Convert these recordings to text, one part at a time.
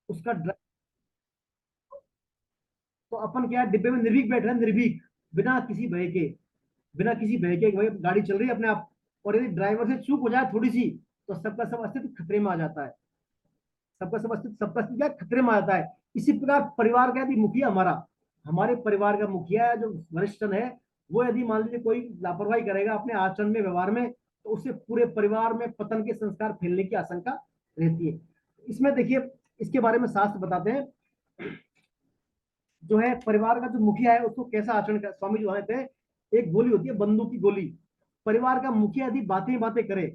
उसका तो अपन क्या है, डिब्बे में निर्भीक बैठ रहे हैं, निर्भीक, बिना किसी भय के, बिना किसी भय के भाई गाड़ी चल रही है अपने आप। और यदि ड्राइवर से चूक हो जाए थोड़ी सी, तो सबका सब अस्तित्व खतरे में आ जाता है। सबका सब अस्तित्व क्या खतरे में आ जाता है। इसी प्रकार परिवार का यदि मुखिया हमारा, हमारे परिवार का मुखिया जो वरिष्ठ है, वो यदि मान लीजिए कोई लापरवाही करेगा अपने आचरण में, व्यवहार में, तो उससे पूरे परिवार में पतन के संस्कार फैलने की आशंका रहती है। इसमें देखिए, इसके बारे में शास्त्र बताते हैं, जो है परिवार का जो मुखिया है उसको कैसा आचरण कर, स्वामी जी बताते हैं, एक गोली होती है, बंदूक की गोली। परिवार का मुखिया यदि बातें ही बातें करे,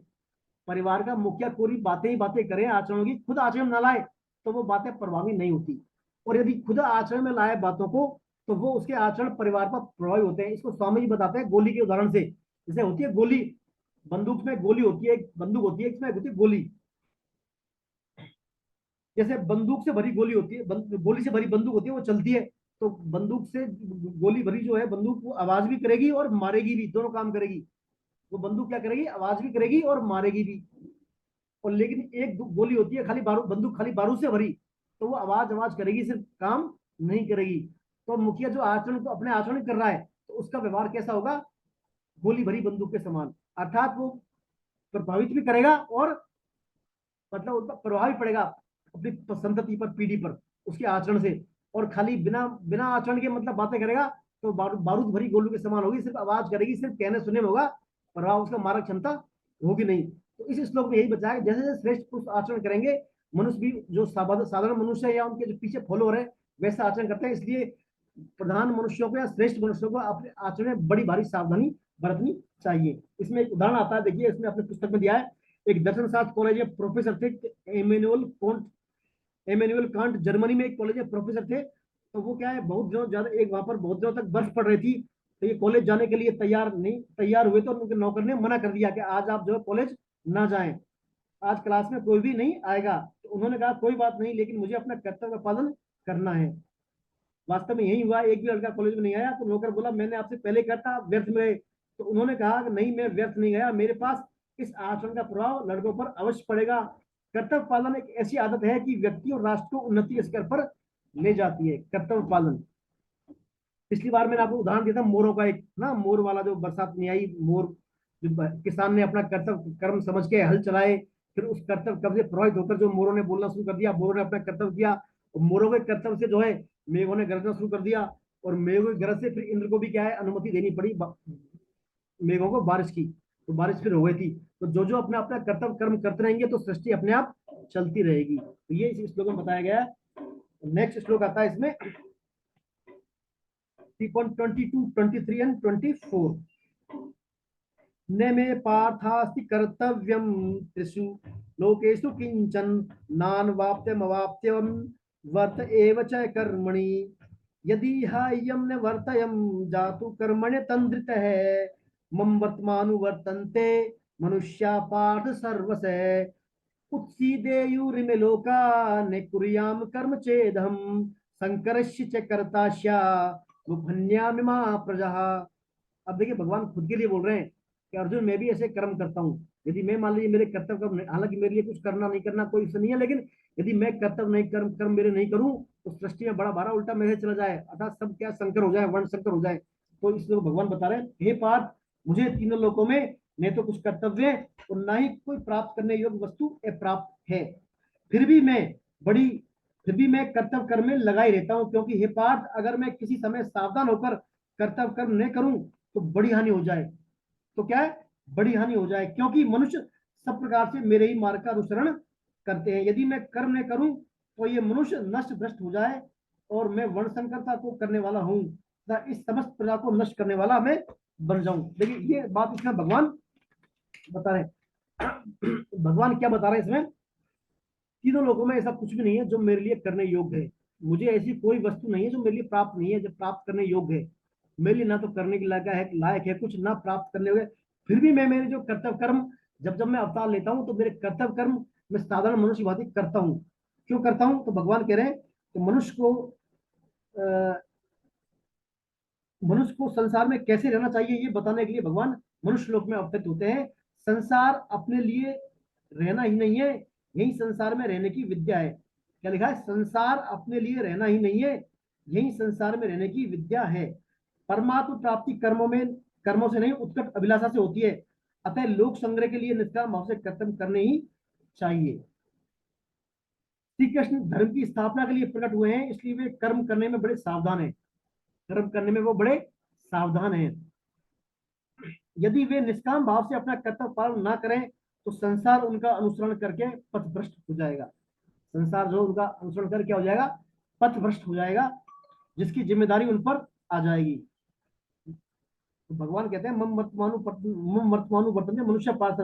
परिवार का मुखिया पूरी बातें ही बातें करे आचरण की, खुद आचरण न लाए, तो वो बातें प्रभावी नहीं होती। और यदि खुद आचरण में लाए बातों को, तो वो उसके आचरण परिवार पर प्रभावी होते हैं। इसको स्वामी जी बताते हैं गोली के उदाहरण से। जैसे होती है गोली, बंदूक में गोली होती है, एक बंदूक होती है, इसमें होती है गोली। जैसे बंदूक से भरी गोली होती है, गोली से भरी बंदूक होती है, वो चलती है। तो बंदूक से गोली भरी जो है बंदूक, वो आवाज भी करेगी और मारेगी भी, दोनों काम करेगी। वो बंदूक क्या करेगी, आवाज भी करेगी और मारेगी भी। और लेकिन एक गोली होती है खाली बारूद, बंदूक खाली बारूद से भरी, तो वो आवाज आवाज करेगी, सिर्फ काम नहीं करेगी। तो मुखिया जो आचरण, तो अपने आचरण कर रहा है, तो उसका व्यवहार कैसा होगा, गोली भरी बंदूक के समान। अर्थात वो प्रभावित भी करेगा, और मतलब उन पर प्रभाव भी पड़ेगा अपनी संतति पर, पीढ़ी पर, उसके आचरण से। और खाली बिना बिना आचरण के मतलब बातें करेगा, तो बारूद भरी गोलू के समान होगी, सिर्फ आवाज करेगी, सिर्फ कहने सुनने में होगा, प्रभाव उसका मारक क्षमता होगी नहीं। तो इस श्लोक में यही बचा है, जैसे जैसे श्रेष्ठ पुरुष आचरण करेंगे, मनुष्य भी जो साधारण मनुष्य है या उनके जो पीछे फॉलोअर है, वैसा आचरण करते हैं। इसलिए प्रधान मनुष्यों को या श्रेष्ठ मनुष्यों को अपने आचरण में बड़ी भारी सावधानी बरतनी चाहिए। इसमें एक उदाहरण आता है, देखिए इसमें अपने पुस्तक में दिया है। एक दर्शन शास्त्र कॉलेज में प्रोफेसर थे, Emmanuel can't, Emmanuel can't, Germany में एक कॉलेज में प्रोफेसर थे। तो वो क्या है, बहुत दिनों ज्यादा, एक वहां पर बहुत दिनों तक बर्फ पड़ रही थी, तो ये कॉलेज जाने के लिए तैयार हुए, तो उनके नौकर ने मना कर दिया कि आज आप जो है कॉलेज ना जाएं, आज क्लास में कोई भी नहीं आएगा। तो उन्होंने कहा कोई बात नहीं, लेकिन मुझे अपना कर्तव्य का पालन करना है। वास्तव में यही हुआ, एक भी लड़का कॉलेज में नहीं आया, तो नौकर बोला मैंने आपसे पहले कहा था, व्यर्थ में गए। तो उन्होंने कहा कि नहीं, मैं व्यर्थ नहीं गया, मेरे पास इस आचरण का प्रभाव लड़कों पर अवश्य पड़ेगा। कर्तव्य पालन एक ऐसी आदत है कि व्यक्ति और राष्ट्र को उन्नति के स्तर पर ले जाती है, कर्तव्य पालन। पिछली बार मैंने आपको उदाहरण दिया था मोरों का, एक ना मोर वाला, जो बरसात में आई मोर, जो किसान ने अपना कर्तव्य कर्म समझ के हल चलाए, फिर उस कर्तव्य कर्म से प्रभावित होकर जो मोरों ने बोलना शुरू कर दिया, मोरों ने अपना कर्तव्य किया, और मोरों के कर्तव्य से जो है मेघों ने गरजना शुरू कर दिया। और मेघों की गरज से फिर इंद्र को भी क्या है, अनुमति देनी पड़ी मेघों को बारिश की, तो बारिश फिर हो गई थी। तो जो जो अपना अपना कर्तव्य कर्म करते रहेंगे, तो सृष्टि अपने आप चलती रहेगी। तो ये इस श्लोक में बताया गया है। नेक्स्ट श्लोक आता है इसमें 3.22, 23 एंड 24। न मे पार्थास्ति कर्तव्यम त्रिषु लोकेषु किंचन नानवाप्यमवाप्यम वर्त एव च कर्मणि यदि हायम न वर्तयम जातु कर्मण्य तंद्रित है मम वर्तमानुवर्तन्ते मनुष्या पार्थ सर्वसे उत्सीदेयुरिमे लोका न कुर्याम कर्म चेदहम संकरश्य च कर्ताश्या मुभन्यामिमा प्रजा। अब देखिए भगवान खुद के लिए बोल रहे हैं कि अर्जुन मैं भी ऐसे कर्म करता हूँ। यदि मैं मान लीजिए मेरे कर्तव्य कर्म, हालांकि मेरे लिए कुछ करना नहीं करना कोई इश्यू नहीं है, लेकिन यदि मैं कर्तव्य नहीं कर्म कर्म मेरे नहीं करूँ, तो सृष्टि में बड़ा भारा उल्टा मेरे चला जाए, अर्थात सब क्या संकर हो जाए, वर्ण संकर हो जाए। तो इसलिए भगवान बता रहे हैं, हे पार्थ, मुझे तीनों लोकों में न तो कुछ कर्तव्य है और ना ही कोई प्राप्त करने योग्य वस्तु अप्राप्त है। फिर भी मैं बड़ी फिर भी मैं कर्तव्य कर्म में लगा ही रहता हूँ, क्योंकि हे पार्थ, अगर मैं किसी समय सावधान होकर कर्तव्य कर्म नहीं करूं, तो बड़ी हानि हो जाए। तो क्या है, बड़ी हानि हो जाए, क्योंकि मनुष्य सब प्रकार से मेरे ही मार्ग का अनुसरण करते हैं। यदि मैं कर्म नहीं करूं, तो ये मनुष्य नष्ट भ्रष्ट हो जाए, और मैं वर्ण संकरता को करने वाला हूं, इस समस्त प्रजा को नष्ट करने वाला मैं बन जाऊं। देखिए ये बात इसमें भगवान बता रहे हैं। भगवान क्या बता रहे हैं इसमें, तीनों लोगों में ऐसा कुछ भी नहीं है जो मेरे लिए करने योग्य है। मुझे ऐसी कोई वस्तु नहीं है जो मेरे लिए प्राप्त नहीं है, जो प्राप्त करने योग्य है। मेरे लिए ना तो करने के लायक है कुछ, ना प्राप्त करने योग्य। फिर भी मैं मेरे जो कर्तव्य कर्म, जब जब मैं अवतार लेता हूँ, तो मेरे कर्तव्य कर्म मैं साधारण मनुष्य भांति करता हूँ। क्यों करता हूँ, तो भगवान कह रहे हैं कि मनुष्य को संसार में कैसे रहना चाहिए, ये बताने के लिए भगवान मनुष्य लोक में अवतरित होते हैं। संसार अपने लिए रहना ही नहीं है, यही संसार में रहने की विद्या है। क्या लिखा है, संसार अपने लिए रहना ही नहीं है, यही संसार में रहने की विद्या है। परमात्म प्राप्ति कर्मों से नहीं, उत्कट अभिलाषा से होती है। अतः लोक संग्रह के लिए निष्काम भाव से कर्तव्य करने ही चाहिए। श्री कृष्ण धर्म की स्थापना के लिए प्रकट हुए हैं, इसलिए वे कर्म करने में बड़े सावधान हैं। कर्म करने में वो बड़े सावधान हैं। यदि वे निष्काम भाव से अपना कर्तव्य पालन ना करें तो संसार उनका अनुसरण करके पथभ्रष्ट हो जाएगा। संसार जो उनका अनुसरण कर क्या हो जाएगा, पथभ्रष्ट हो जाएगा, जिसकी जिम्मेदारी उन पर आ जाएगी। तो भगवान कहते हैं मम वर्तमानु वर्तन्ते मनुष्य पार्थ,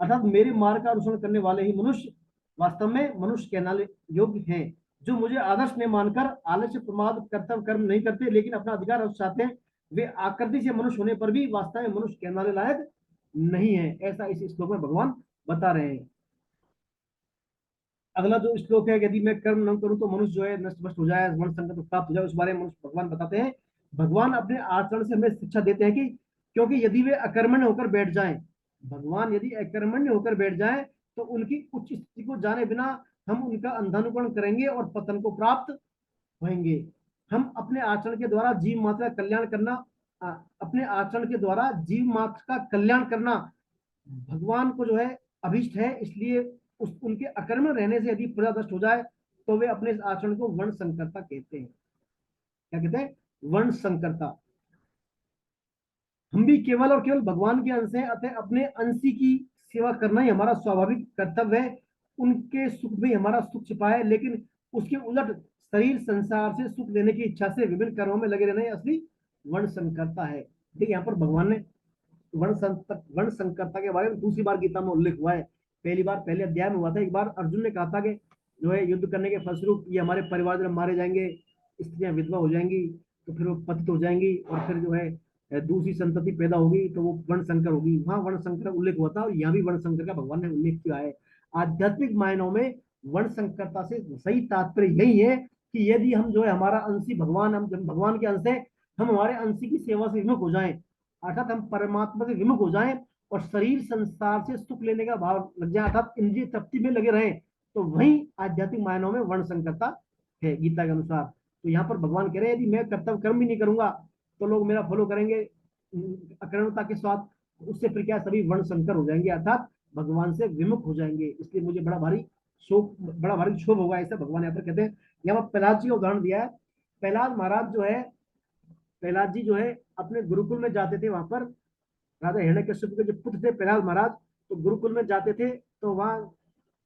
अर्थात मेरे मार्ग का अनुसरण करने वाले ही मनुष्य वास्तव में मनुष्य कहलाने योग्य हैं। जो मुझे आदर्श ने मानकर आलस्य प्रमाद कर्तव्य कर्म नहीं करते लेकिन अपना अधिकार चाहते हैं, वे आकृति से मनुष्य होने पर भी वास्तव में मनुष्य कहलाने लायक नहीं है। ऐसा इस श्लोक में भगवान बता रहे हैं। अगला जो श्लोक है, यदि मैं कर्म न करूं तो मनुष्य जो है नष्ट भ्रष्ट हो जाए, वर्ण संकट प्राप्त हो जाए, उस बारे में मनुष्य भगवान बताते हैं। भगवान अपने आचरण से हमें शिक्षा देते हैं कि क्योंकि यदि वे अकर्मण्य होकर बैठ जाएं, भगवान यदि अकर्मण्य होकर बैठ जाएं तो उनकी उच्च स्थिति को जाने बिना हम उनका अंधानुकरण करेंगे और पतन को प्राप्त होंगे। हम अपने आचरण के द्वारा जीव मात्र का कल्याण करना, अपने आचरण के द्वारा जीव मात्र का कल्याण करना भगवान को जो है अभिष्ट है। इसलिए उनके अकर्मण्य रहने से यदि प्रजा नष्ट हो जाए तो वे अपने इस आचरण को वर्ण संकरता कहते हैं। क्या कहते हैं, वर्ण संकरता। हम भी केवल और केवल भगवान के अंश हैं, अतः अपने अंशी की सेवा करना ही हमारा स्वाभाविक कर्तव्य है। उनके सुख में हमारा सुख छिपा है, लेकिन उसके उलट शरीर संसार से सुख लेने की इच्छा से विभिन्न कर्मों में लगे रहना असली वर्ण संकरता है। ठीक है, यहाँ पर भगवान ने वर्ण संकरता के बारे में दूसरी बार गीता में उल्लेख हुआ है। पहली बार पहले अध्याय में हुआ था, एक बार अर्जुन ने कहा था कि जो है युद्ध करने के फलस्वरूप ये हमारे परिवार में मारे जाएंगे, स्त्रियां विधवा हो जाएंगी, तो फिर वो पतित हो जाएंगी और फिर जो है दूसरी संतति पैदा होगी तो वो वर्ण संकर होगी। वहां वर्ण संकर उल्लेख हुआ था और यहाँ भी वर्ण संकर का भगवान ने उल्लेख किया है। आध्यात्मिक मायनों में वर्ण संकरता से सही तात्पर्य यही है कि यदि हम जो है हमारा अंशी भगवान, हम भगवान के अंश है, हम हमारे अंशी की सेवा से विमुख हो जाएं, अर्थात हम परमात्मा से विमुख हो जाएं और शरीर संसार से सुख लेने का भाव लग जाए, अर्थात इंद्रिय तृप्ति में लगे रहें, तो वही आध्यात्मिक मायनों में वर्ण संकरता है गीता के अनुसार। तो यहाँ पर भगवान कह रहे हैं यदि मैं कर्तव्य कर्म भी नहीं करूंगा तो लोग मेरा फॉलो करेंगे अकर्णता के साथ, उससे फिर क्या सभी वर्ण संकर हो जाएंगे, अर्थात भगवान से विमुख हो जाएंगे। इसलिए मुझे बड़ा भारी क्षोभ होगा, ऐसा भगवान यहाँ पर कहते हैं। यहाँ पर प्रहलाद जी का उदाहरण दिया है। प्रहलाद महाराज जो है, प्रहलाद जी जो है अपने गुरुकुल में जाते थे, वहां पर राजा हिरण्यकश्यप के जो पुत्र थे प्रहलाद महाराज, तो गुरुकुल में जाते थे, तो वहां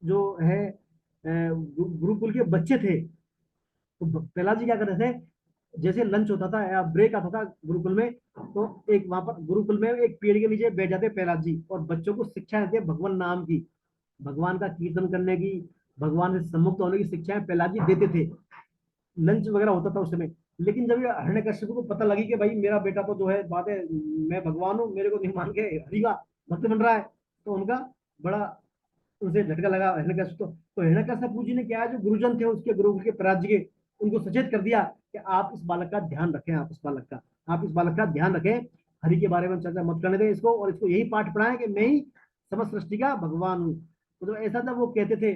जो है गुरुकुल के बच्चे थे, तो प्रहलाद जी क्या करते थे, जैसे लंच होता था या ब्रेक आता था गुरुकुल में, तो एक वहां पर गुरुकुल में एक पेड़ के नीचे बैठ जाते प्रहलाद जी और बच्चों को शिक्षा देते भगवान नाम की, भगवान का कीर्तन करने की, भगवान से सम्मुक्त होने की शिक्षाएं प्रहलाद जी देते थे। लंच वगैरह होता था उस समय। लेकिन जब ये हिरण्यकश्यप को पता लगी कि भाई मेरा बेटा तो जो है बात है, मैं भगवान हूँ, मेरे को नहीं मान के हरि का भक्त बन रहा है, तो उनका बड़ा उनसे झटका लगा हिरण्यकश्यप। तो हिरण्यकश्यप जी ने क्या है, जो गुरुजन थे उसके गुरु के पराज के, उनको सचेत कर दिया कि आप इस बालक का ध्यान रखें, आप इस बालक का ध्यान रखें, हरि के बारे में चर्चा मत करने दें इसको, और इसको यही पाठ पढ़ाएं कि मैं ही समस्त सृष्टि का भगवान हूँ। तो जो ऐसा था वो कहते थे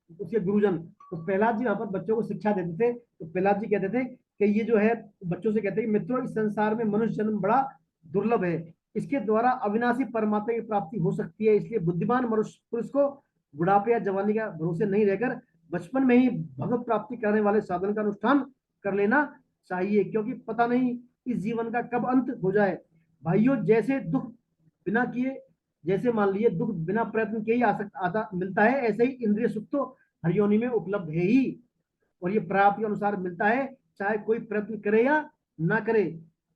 उसके गुरुजन। तो प्रहलाद जी वहां पर बच्चों को शिक्षा देते थे, तो प्रहलाद जी कहते थे कि ये जो है बच्चों से कहते हैं मित्रों, इस संसार में मनुष्य जन्म बड़ा दुर्लभ है, इसके द्वारा अविनाशी परमात्मा की प्राप्ति हो सकती है। इसलिए बुद्धिमान मनुष्य पुरुष को बुढ़ापे या जवानी का भरोसे नहीं रहकर बचपन में ही भगवत प्राप्ति करने वाले साधन का अनुष्ठान कर लेना चाहिए, क्योंकि पता नहीं इस जीवन का कब अंत हो जाए। भाइयों, जैसे दुख बिना किए, जैसे मान लीजिए दुख बिना प्रयत्न के ही आता मिलता है, ऐसे ही इंद्रिय सुख तो हर योनि में उपलब्ध है ही, और ये प्राप्ति के अनुसार मिलता है, चाहे कोई प्रयत्न करे या ना करे।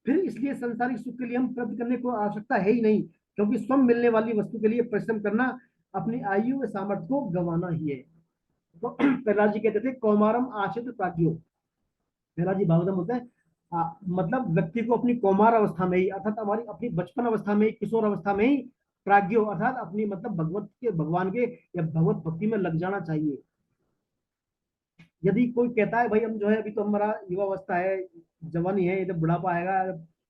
फिर इसलिए संसारिक सुख के लिए हम प्रयत्न करने को आवश्यकता है ही नहीं, क्योंकि स्वयं मिलने वाली वस्तु के लिए परिश्रम करना अपनी आयु व सामर्थ्य को गंवाना ही है। तो प्रहलाद जी कहते थे कौमारम आश्रित प्राज्ञो, प्रहलाद जी भागवतम बोलते हैं मतलब व्यक्ति को अपनी कौमार अवस्था में ही, अर्थात हमारी अपनी बचपन अवस्था में ही, किशोर अवस्था में ही प्राज्ञो अर्थात अपनी मतलब भगवान के या भगवत भक्ति में लग जाना चाहिए। यदि कोई कहता है भाई हम जो है अभी तो हमारा युवा अवस्था है, जवानी है, ये तो बुढ़ापा आएगा,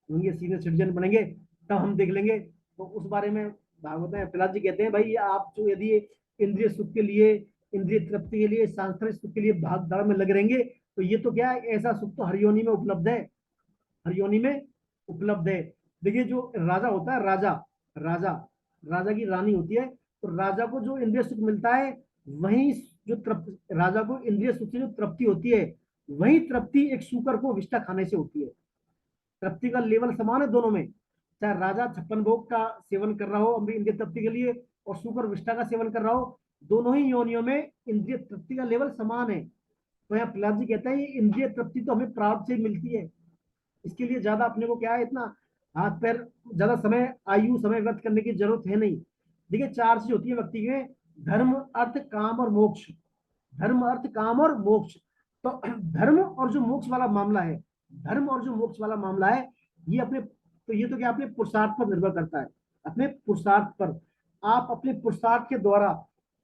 होंगे सीनियर सिटीजन बनेंगे तब हम देख लेंगे, तो उस बारे में भागवत में प्रहलाद जी कहते हैं भाई आप जो यदि इंद्रिय सुख के लिए इंद्रिय तृप्ति के लिए, सांसारिक सुख के लिए भाग दौड़ में लगे रहेंगे, तो ये तो क्या है, ऐसा सुख तो हर योनि में उपलब्ध है, हर योनि में उपलब्ध है। देखिए जो राजा होता है, राजा राजा राजा की रानी होती है, तो राजा को जो इंद्रिय सुख मिलता है, वही जो तृप्ति, राजा को इंद्रिय सुख से जो तृप्ति होती है, वही तृप्ति एक शूकर को विष्ठा खाने से होती है। तृप्ति का लेवल समान है दोनों में, चाहे राजा 56 भोग का सेवन कर रहा हो अभी इंद्रिय तृप्ति के लिए, और शूकर विष्ठा का सेवन कर रहा हो, दोनों ही योनियों में इंद्रिय तृप्ति का लेवल समान है। तो यहाँ प्रहलाद जी कहते हैं ये इंद्रिय तृप्ति तो हमें प्राप्त से मिलती है, इसके लिए ज्यादा अपने को क्या है, इतना हाथ पैर, ज्यादा समय आयु समय व्यर्थ करने की जरूरत है नहीं। देखिए 4 चीज होती है व्यक्ति के, धर्म अर्थ काम और मोक्ष, धर्म अर्थ काम और मोक्ष। तो धर्म और जो मोक्ष वाला मामला है, धर्म और जो मोक्ष वाला मामला है, ये अपने, तो ये तो क्या अपने पुरुषार्थ पर निर्भर करता है, अपने पुरुषार्थ पर। आप अपने पुरुषार्थ के द्वारा,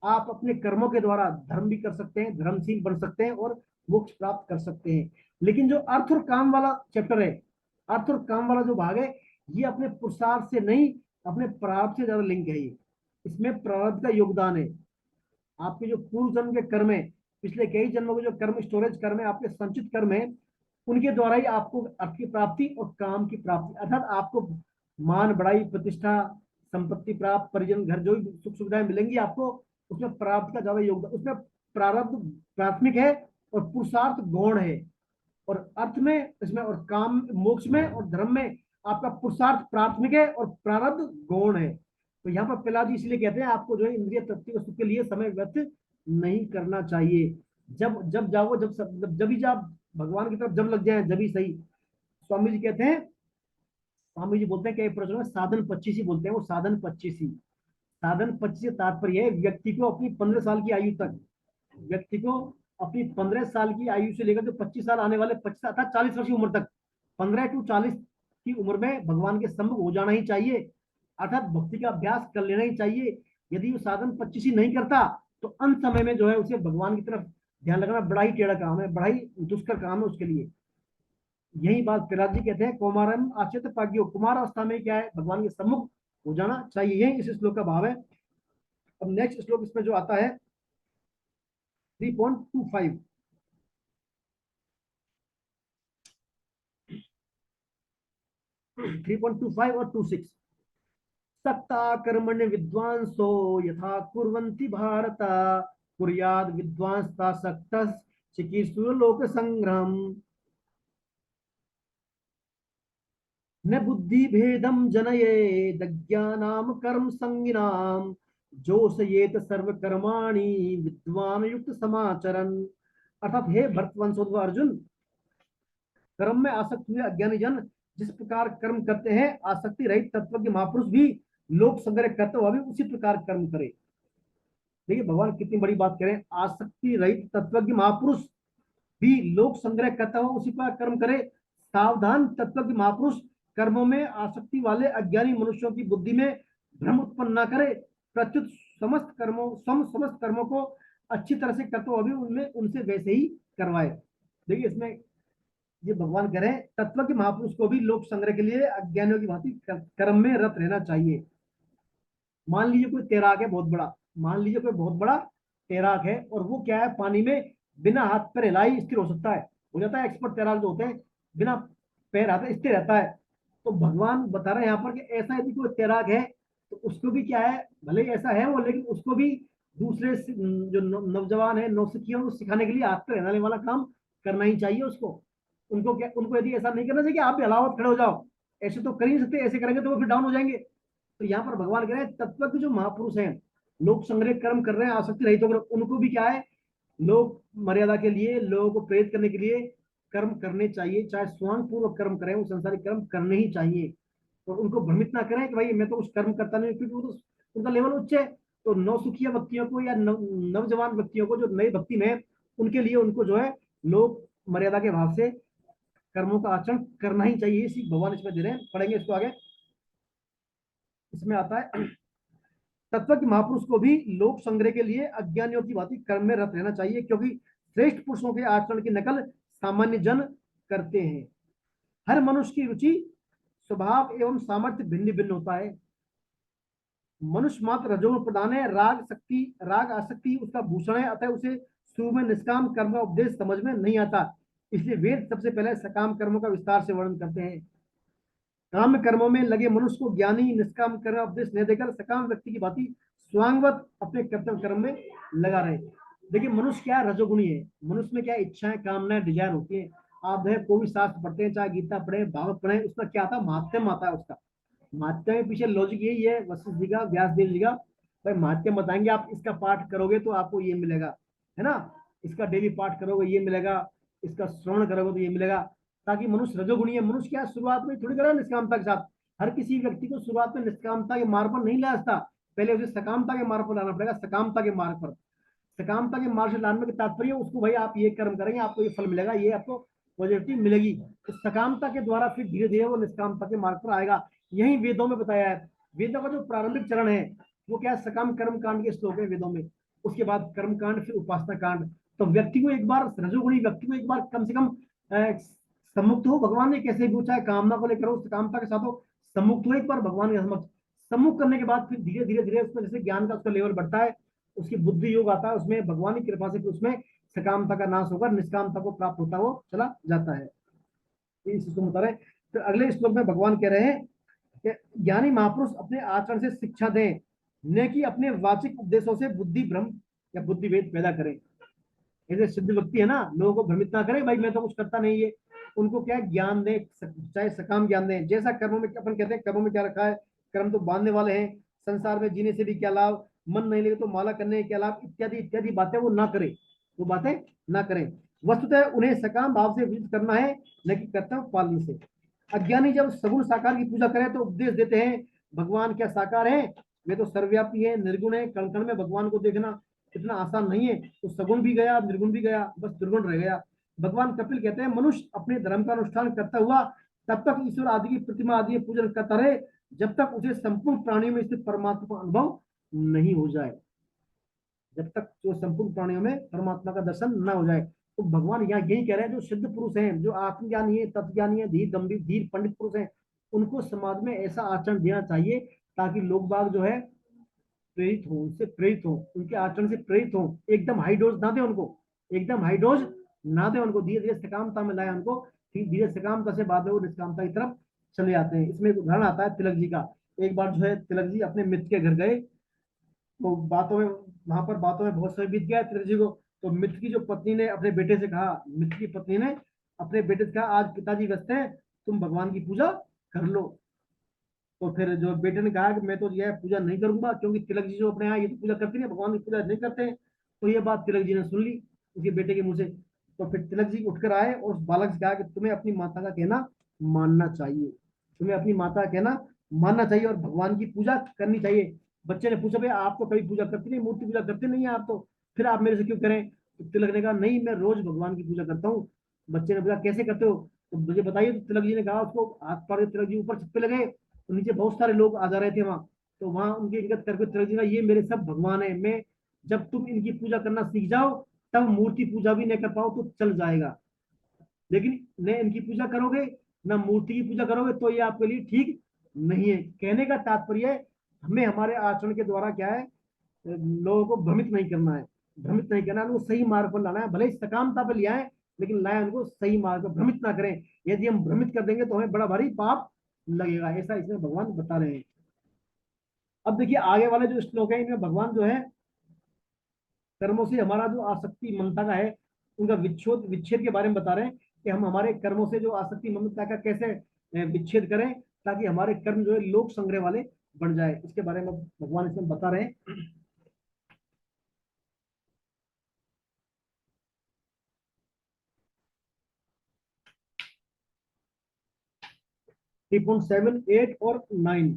आप अपने कर्मों के द्वारा धर्म भी कर सकते हैं, धर्मशील बन सकते हैं और मोक्ष प्राप्त कर सकते हैं। लेकिन जो अर्थ और काम वाला चैप्टर है, अर्थ और काम वाला जो भाग है, ये अपने पुरुषार्थ से नहीं, अपने प्रारब्ध से ज्यादा लिंक है ये, इसमें प्रारब्ध का योगदान है। आपके जो पूर्व जन्म के कर्म है, पिछले कई जन्मों के जो कर्म स्टोरेज कर्म है, आपके संचित कर्म है, उनके द्वारा ही आपको अर्थ की प्राप्ति और काम की प्राप्ति, अर्थात आपको मान बढ़ाई प्रतिष्ठा संपत्ति प्राप्त परिजन घर जो भी सुख सुविधाएं मिलेंगी आपको, उसमें प्राप्त का ज्यादा योगदान, उसमें प्रारब्ध प्राथमिक है और पुरुषार्थ गौण है। और अर्थ में इसमें, और काम मोक्ष में और धर्म में आपका पुरुषार्थ प्राथमिक है और प्रारब्ध गौण है। तो यहाँ पर प्रहलाद जी इसलिए कहते हैं आपको जो है इंद्रिय तृप्ति और सुख के लिए समय व्यर्थ नहीं करना चाहिए। जब जब जाओ, जब ही आप भगवान की तरफ जब लग जाए जब ही सही। स्वामी जी कहते हैं, स्वामी जी बोलते हैं कि प्रश्न में साधन 25 बोलते हैं, वो साधन 25, साधन 25 से तात्पर्य है व्यक्ति को अपनी 15 साल की आयु तक, व्यक्ति को अपनी 15 साल की आयु से लेकर जो 25 साल आने वाले 25 अर्थात 40 वर्ष की उम्र तक, 15 to 40 की उम्र में भगवान के सम्मुख हो जाना ही चाहिए, अर्थात भक्ति का अभ्यास कर लेना ही चाहिए। यदि वो साधन 25 ही नहीं करता, तो अंत समय में जो है उसे भगवान की तरफ ध्यान लगाना बड़ा ही टेढ़ा काम है, बड़ा ही दुष्कर काम है उसके लिए। यही बात प्रहलाद जी कहते हैं, कौमारम आचित पाग्यो, कुमार अवस्था में क्या है, भगवान के सम्मुख हो जाना चाहिए, यही इस श्लोक का भाव है। अब नेक्स्ट श्लोक इसमें जो आता है 3.25, 3.25 और 26, सक्ता कर्मण्य विद्वांसो यथा कुर्वन्ति भारत, कुर्याद विद्वांसता सक्तः चिकीर्षु लोक संग्रहम, न बुद्धि भेदम जनयेद ज्ञानाम कर्म संगिनाम, जोशयेत सर्व कर्माणि विद्वान युक्त समाचरण। अर्थात हे भरतवंशोद्भव अर्जुन, कर्म में आसक्त हुए अज्ञानी जन जिस प्रकार कर्म करते हैं, आसक्ति रहित तत्वज्ञ महापुरुष भी लोक संग्रह करते हुए भी उसी प्रकार कर्म करे। देखिए भगवान कितनी बड़ी बात करें, आसक्ति रहित तत्वज्ञ महापुरुष भी लोक संग्रह करता हुआ उसी प्रकार कर्म करे। सावधान तत्वज्ञ महापुरुष कर्मों में आसक्ति वाले अज्ञानी मनुष्यों की बुद्धि में भ्रम उत्पन्न न करे, प्रत्युत समस्त कर्मों को अच्छी तरह से करते हुए भी उनमें उनसे वैसे ही करवाए। देखिए इसमें ये भगवान कह रहे हैं तत्वज्ञ महापुरुष को भी लोक संग्रह के लिए अज्ञानियों की भांति कर्म में रत रहना चाहिए। मान लीजिए कोई तैराक है बहुत बड़ा, मान लीजिए कोई बहुत बड़ा तैराक है, और वो क्या है पानी में बिना हाथ पैर हिलाए स्थिर हो सकता है, हो जाता है। एक्सपर्ट तैराक जो होते हैं बिना पैर हाथ स्थिर रहता है। तो भगवान बता रहे हैं यहाँ पर कि ऐसा यदि कोई तैराक है तो उसको भी क्या है, भले ही ऐसा है वो, लेकिन उसको भी दूसरे जो नौजवान है नौसिखियों को सिखाने के लिए हाथ पैर हिलाने वाला काम करना ही चाहिए उसको। उनको क्या, उनको यदि ऐसा नहीं करना चाहिए कि आप भी हलावत खड़े हो जाओ, ऐसे तो कर ही नहीं सकते, ऐसे करेंगे तो वो फिर डाउन हो जाएंगे। तो यहाँ पर भगवान कह रहे हैं तत्व के जो महापुरुष हैं, लोक संग्रह कर्म कर रहे हैं आसक्ति रहित होकर, उनको भी क्या है, लोक मर्यादा के लिए, लोगों को प्रेरित करने के लिए कर्म करने चाहिए, चाहे स्वांग पूर्वक कर्म करें, वो संसारिक कर्म करने ही चाहिए। तो उनको भ्रमित ना करें कि भाई मैं तो कुछ कर्म करता नहीं, क्योंकि वो तो उनका लेवल उच्च है। तो नौसुखिया व्यक्तियों को या नवजवान व्यक्तियों को जो नई भक्ति में है, उनके लिए उनको जो है लोक मर्यादा के भाव से कर्मों का आचरण करना ही चाहिए। इसी भगवान इसमें दे रहे हैं, पढ़ेंगे इसको आगे। इसमें आता है तत्व के महापुरुष को भी लोक संग्रह के लिए अज्ञानियों की भांति कर्म में रत रहना चाहिए, क्योंकि श्रेष्ठ पुरुषों के आचरण की नकल सामान्य जन करते हैं। हर मनुष्य की रुचि स्वभाव एवं सामर्थ्य भिन्न भिन्न होता है। मनुष्य मात्र रजोगुण प्रधान है, राग आसक्ति उसका भूषण है, अतः उसे शुरू में निष्काम कर्म का उपदेश समझ में नहीं आता। इसलिए वेद सबसे पहले सकाम कर्मों का विस्तार से वर्णन करते हैं। काम कर्मों में लगे मनुष्य को ज्ञानी निष्काम कर्म उपदेश नहीं देकर सकाम व्यक्ति की भांति स्वांगवत अपने कर्तव्य कर्म में लगा रहे। देखिए मनुष्य क्या रजोगुणी है, मनुष्य में क्या इच्छाएं कामनाएं डिजायर होती है। आप है कोई भी शास्त्र पढ़ते हैं, चाहे गीता पढ़े भागवत पढ़े, उसका क्या आता है, महात्म्य आता है उसका। महात्म्य के पीछे लॉजिक यही है, वशिष्ठ जी का, व्यास देव जी का। भाई महात्म्य बताएंगे, आप इसका पाठ करोगे तो आपको ये मिलेगा, है ना, इसका डेली पाठ करोगे ये मिलेगा, इसका श्रवण करोगे तो ये मिलेगा। ताकि मनुष्य रजोगुणी है, मनुष्य क्या शुरुआत में थोड़ी करा निष्कामता के साथ। हर किसी व्यक्ति को शुरुआत में निष्कामता के मार्ग पर नहीं ला सकता, पहले उसे सकामता के मार्ग पर लाना पड़ेगा, सकामता के मार्ग पर। सकामता के मार्ग से लाने के तात्पर्य उसको, भाई आप ये कर्म करेंगे आपको ये फल मिलेगा, ये आपको पॉजिटिव मिलेगी। तो सकामता के द्वारा फिर धीरे धीरे वो निष्कामता के मार्ग पर आएगा। यही वेदों में बताया है। वेदों का जो प्रारंभिक चरण है वो क्या है, सकाम कर्म कांड के श्लोक है वेदों में। उसके बाद कर्म कांड, फिर उपासना कांड। तो व्यक्ति को एक बार, रजोगुणी व्यक्ति को एक बार कम से कम सम्मुक्त हो, भगवान ने कैसे भी, चाहे कामना को लेकर हो, कामता के साथ हो, सम्मुक्त हो एक बार भगवान के समक्ष। सम्मुख करने के बाद फिर धीरे धीरे धीरे उसमें जैसे ज्ञान का उसका लेवल बढ़ता है, उसकी बुद्धि योग आता है, उसमें भगवान की कृपा से उसमें सकामता का नाश होकर निष्कामता को प्राप्त होता हो चला जाता है। इस को बता रहे। तो अगले श्लोक में भगवान कह रहे हैं कि ज्ञानी महापुरुष अपने आचरण से शिक्षा दें, न कि अपने वाचिक उपदेशों से बुद्धि भ्रम या बुद्धि भेद पैदा करें। ऐसे सिद्ध व्यक्ति है ना, लोगों को भ्रमित ना करे, भाई मैं तो कुछ करता नहीं है। उनको क्या ज्ञान दें, चाहे सकाम ज्ञान दें। जैसा कर्मों में अपन कहते हैं, कर्मों में क्या रखा है, कर्म तो बांधने वाले हैं, संसार में जीने से भी क्या लाभ, मन नहीं लगे तो माला करने के क्या लाभ, इत्यादि इत्यादि बातें वो ना करे, वो बातें ना करें। वस्तुतः उन्हें सकाम भाव से विजित करना है, न कि कर्तव्य पालने से। अज्ञानी जब सगुण साकार की पूजा करें तो उपदेश देते हैं, भगवान क्या साकार है, वे तो सर्वव्यापी है, निर्गुण है। कण कण में भगवान को देखना इतना आसान नहीं है। तो सगुण भी गया, निर्गुण भी गया, बस दुर्गुण रह गया। भगवान कपिल कहते हैं, मनुष्य अपने धर्म का अनुष्ठान करता हुआ तब तक ईश्वर आदि की प्रतिमा आदि पूजन करता रहे, जब तक उसे संपूर्ण प्राणियों में स्थित परमात्मा का अनुभव नहीं हो जाए। जब तक जो संपूर्ण प्राणियों में परमात्मा का दर्शन न हो जाए। तो भगवान यहाँ यही कह रहे हैं, जो सिद्ध पुरुष हैं, जो आत्मज्ञानी है, तत्वज्ञानी है, धीर गंभीर धीर पंडित पुरुष हैं, उनको समाज में ऐसा आचरण देना चाहिए ताकि लोग बाग जो है प्रेरित हो, उनसे प्रेरित हो, उनके आचरण से प्रेरित हो। एकदम हाई डोज ना दे उनको, एकदम हाई डोज ना दे उनको, धीरे धीरे सकामता में लाए उनको। फिर धीरे सकामता से बाद में वो निष्कामता की तरफ चले जाते हैं। इसमें एक उदाहरण आता है तिलक जी का। एक बार जो है तिलक जी अपने मित्र के घर गए, तो बातों में, वहां पर बातों में बहुत समय बीत गया तिलक जी को। तो मित्र की जो पत्नी ने अपने बेटे से कहा, मित्र की पत्नी ने अपने बेटे से कहा, आज पिताजी व्यस्त हैं, तुम भगवान की पूजा कर लो। तो फिर जो बेटे ने कहा कि मैं तो यह पूजा नहीं करूंगा, क्योंकि तिलक जी जो अपने यहाँ ये तो पूजा करते नहीं, भगवान की पूजा नहीं करते हैं। तो ये बात तिलक जी ने सुन ली उसके बेटे के मुंह से। तो फिर तिलक जी उठकर आए और उस बालक से कहा कि तुम्हें अपनी माता का कहना मानना चाहिए, तुम्हें अपनी माता का कहना मानना चाहिए और भगवान की पूजा करनी चाहिए। बच्चे ने पूछा, भाई आप तो कभी पूजा करती नहीं, मूर्ति पूजा करते नहीं है आप तो, फिर आप मेरे से क्यों करें। तो तिलक ने कहा, नहीं मैं रोज भगवान की पूजा करता हूँ। बच्चे ने पूछा, कैसे करते हो, तो मुझे बताइए। तो तिलक जी ने कहा उसको, हाथ पाड़ के तिलक जी ऊपर छत पे लगे, तो नीचे बहुत सारे लोग आ जा रहे थे वहां। तो वहां उनकी इज्जत करके तिलक जी ने, ये मेरे सब भगवान है, मैं, जब तुम इनकी पूजा करना सीख जाओ तब मूर्ति पूजा भी नहीं कर पाओ तो चल जाएगा, लेकिन न इनकी पूजा करोगे न मूर्ति की पूजा करोगे तो ये आपके लिए ठीक नहीं है। कहने का तात्पर्य है, हमें हमारे आचरण के द्वारा क्या है, लोगों को भ्रमित नहीं करना है, भ्रमित नहीं करना है, उनको सही मार्ग पर लाना है। भले ही सकामता पर लिया है, लेकिन लाए उनको सही मार्ग पर, भ्रमित ना करें। यदि हम भ्रमित कर देंगे तो हमें बड़ा भारी पाप लगेगा, ऐसा इसमें भगवान बता रहे हैं। अब देखिए आगे वाले जो श्लोक है, इनमें भगवान जो है कर्मों से हमारा जो आसक्ति ममता का है, उनका विच्छेद विच्छेद के बारे में बता रहे हैं कि हम हमारे कर्मों से जो आसक्ति ममता का कैसे विच्छेद करें, ताकि हमारे कर्म जो है लोक संग्रह वाले बन जाए। इसके बारे में भगवान इसमें बता रहे हैं। 3.7, 8 और 9।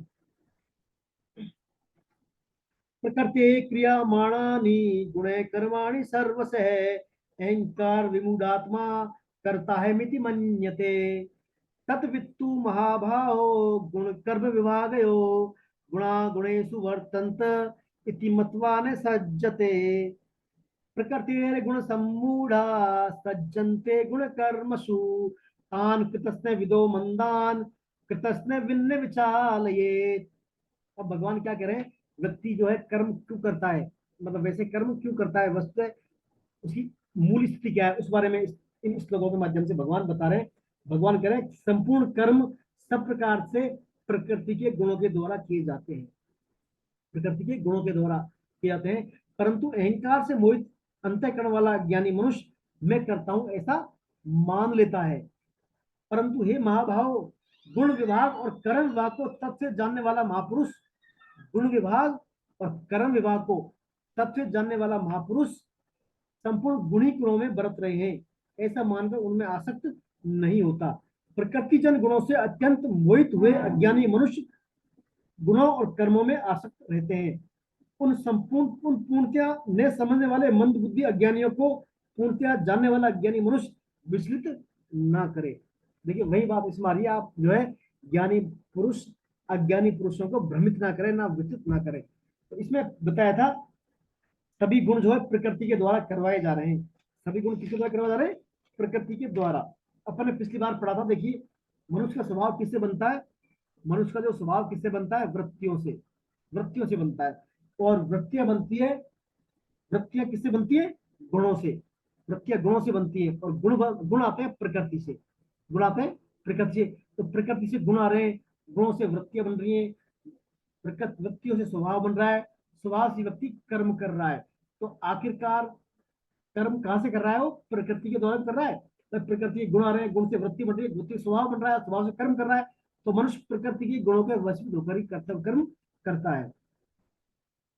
प्रकृते क्रियमाणानि गुणे कर्माणि सर्वशः अहंकार विमूढ़ात्मा करता है मिति मन्यते। तत्वित्तु महाभावो गुण कर्म विभागयो गुणा गुणेषु वर्तन्त इति मत्वा न सज्जते। प्रकृतिर गुण सम्मूढ़ा सज्जन्ते गुण कर्मसु तान कृतस्न विदो मंदान कृतस्न विन्न विचालयेत्। अब भगवान क्या कह रहे हैं, व्यक्ति जो है कर्म क्यों करता है, मतलब वैसे कर्म क्यों करता है, वस्तु उसकी मूल स्थिति क्या है, उस बारे में इन श्लोकों के माध्यम से भगवान बता रहे हैं। भगवान कह रहे हैं संपूर्ण कर्म सब प्रकार से प्रकृति के गुणों के द्वारा किए जाते हैं, प्रकृति के गुणों के द्वारा किए जाते हैं, परंतु अहंकार से मोहित अंतःकरण वाला ज्ञानी मनुष्य मैं करता हूं ऐसा मान लेता है। परंतु हे महाभाव, गुण विभाग और कर्म विभाग को तब से जानने वाला महापुरुष, गुण विभाग और कर्म विभाग को तब से जानने वाला महापुरुष संपूर्ण गुणी गुणों में बरत रहे हैं ऐसा मानकर उनमें आसक्त नहीं होता। प्रकृतिजन गुणों से अत्यंत मोहित हुए अज्ञानी मनुष्य गुणों और कर्मों में आसक्त रहते हैं। उन पूर्णतया न समझने वाले मंद बुद्धि अज्ञानियों को पूर्णतया जानने वाला अज्ञानी मनुष्य विचलित ना करे। देखिए वही बात इसमें आ रही है, आप जो है ज्ञानी पुरुष अज्ञानी पुरुषों को भ्रमित ना करे, ना विचलित ना करे। तो इसमें बताया था सभी गुण जो है प्रकृति के द्वारा करवाए जा रहे हैं, सभी गुण किसके द्वारा करवाए जा रहे हैं, प्रकृति के द्वारा। अपन ने पिछली बार पढ़ा था, देखिए मनुष्य का स्वभाव किससे बनता है, मनुष्य का जो स्वभाव किससे बनता है, वृत्तियों से, वृत्तियों से बनता है। और वृत्तियां बनती है, वृत्तियां किससे बनती है, गुणों से, वृत्तियां गुणों से बनती है। और गुण आते हैं प्रकृति से, गुण आते हैं प्रकृति से। तो प्रकृति से गुण आ रहे हैं, गुणों से वृत्तियां बन रही हैं, वृत्तियों से स्वभाव बन रहा है, स्वभाव से व्यक्ति कर्म कर रहा है। तो आखिरकार कर्म कहां से कर रहा है, वो प्रकृति के द्वारा कर रहा है। तो प्रकृति के गुण आ रहे हैं, गुण से वृत्ति बन रही है, वृत्ति स्वभाव बन रहा है, स्वभाव से कर्म कर रहा है। तो मनुष्य प्रकृति के गुणों के वशीभूत होकर ही कर्तव्य कर्म करता है।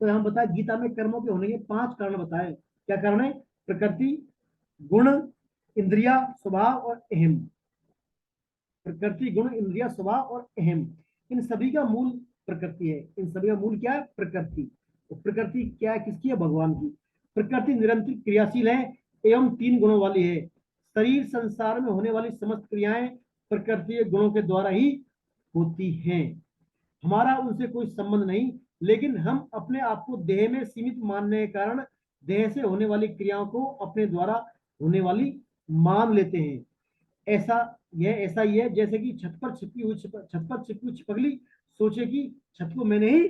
तो हम बताए गीता में कर्मों के होने के 5 कारण बताए। क्या कारण है, प्रकृति, गुण, इंद्रिया, स्वभाव और अहम। प्रकृति, गुण, इंद्रिया, स्वभाव और अहम, इन सभी का मूल प्रकृति है। इन सभी का मूल क्या है, प्रकृति। तो प्रकृति क्या है, किसकी है, भगवान की। प्रकृति निरंतर क्रियाशील है एवं 3 गुणों वाली है। शरीर संसार में होने वाली समस्त क्रियाएं प्रकृति के गुणों के द्वारा ही होती हैं। हमारा उनसे कोई संबंध नहीं, लेकिन हम अपने आप को देह में सीमित मानने के कारण देह से होने वाली क्रियाओं को अपने द्वारा होने वाली मान लेते हैं। ऐसा यह ऐसा ही है जैसे कि छत पर छिपी हुई छिपकली सोचे कि छत को मैंने ही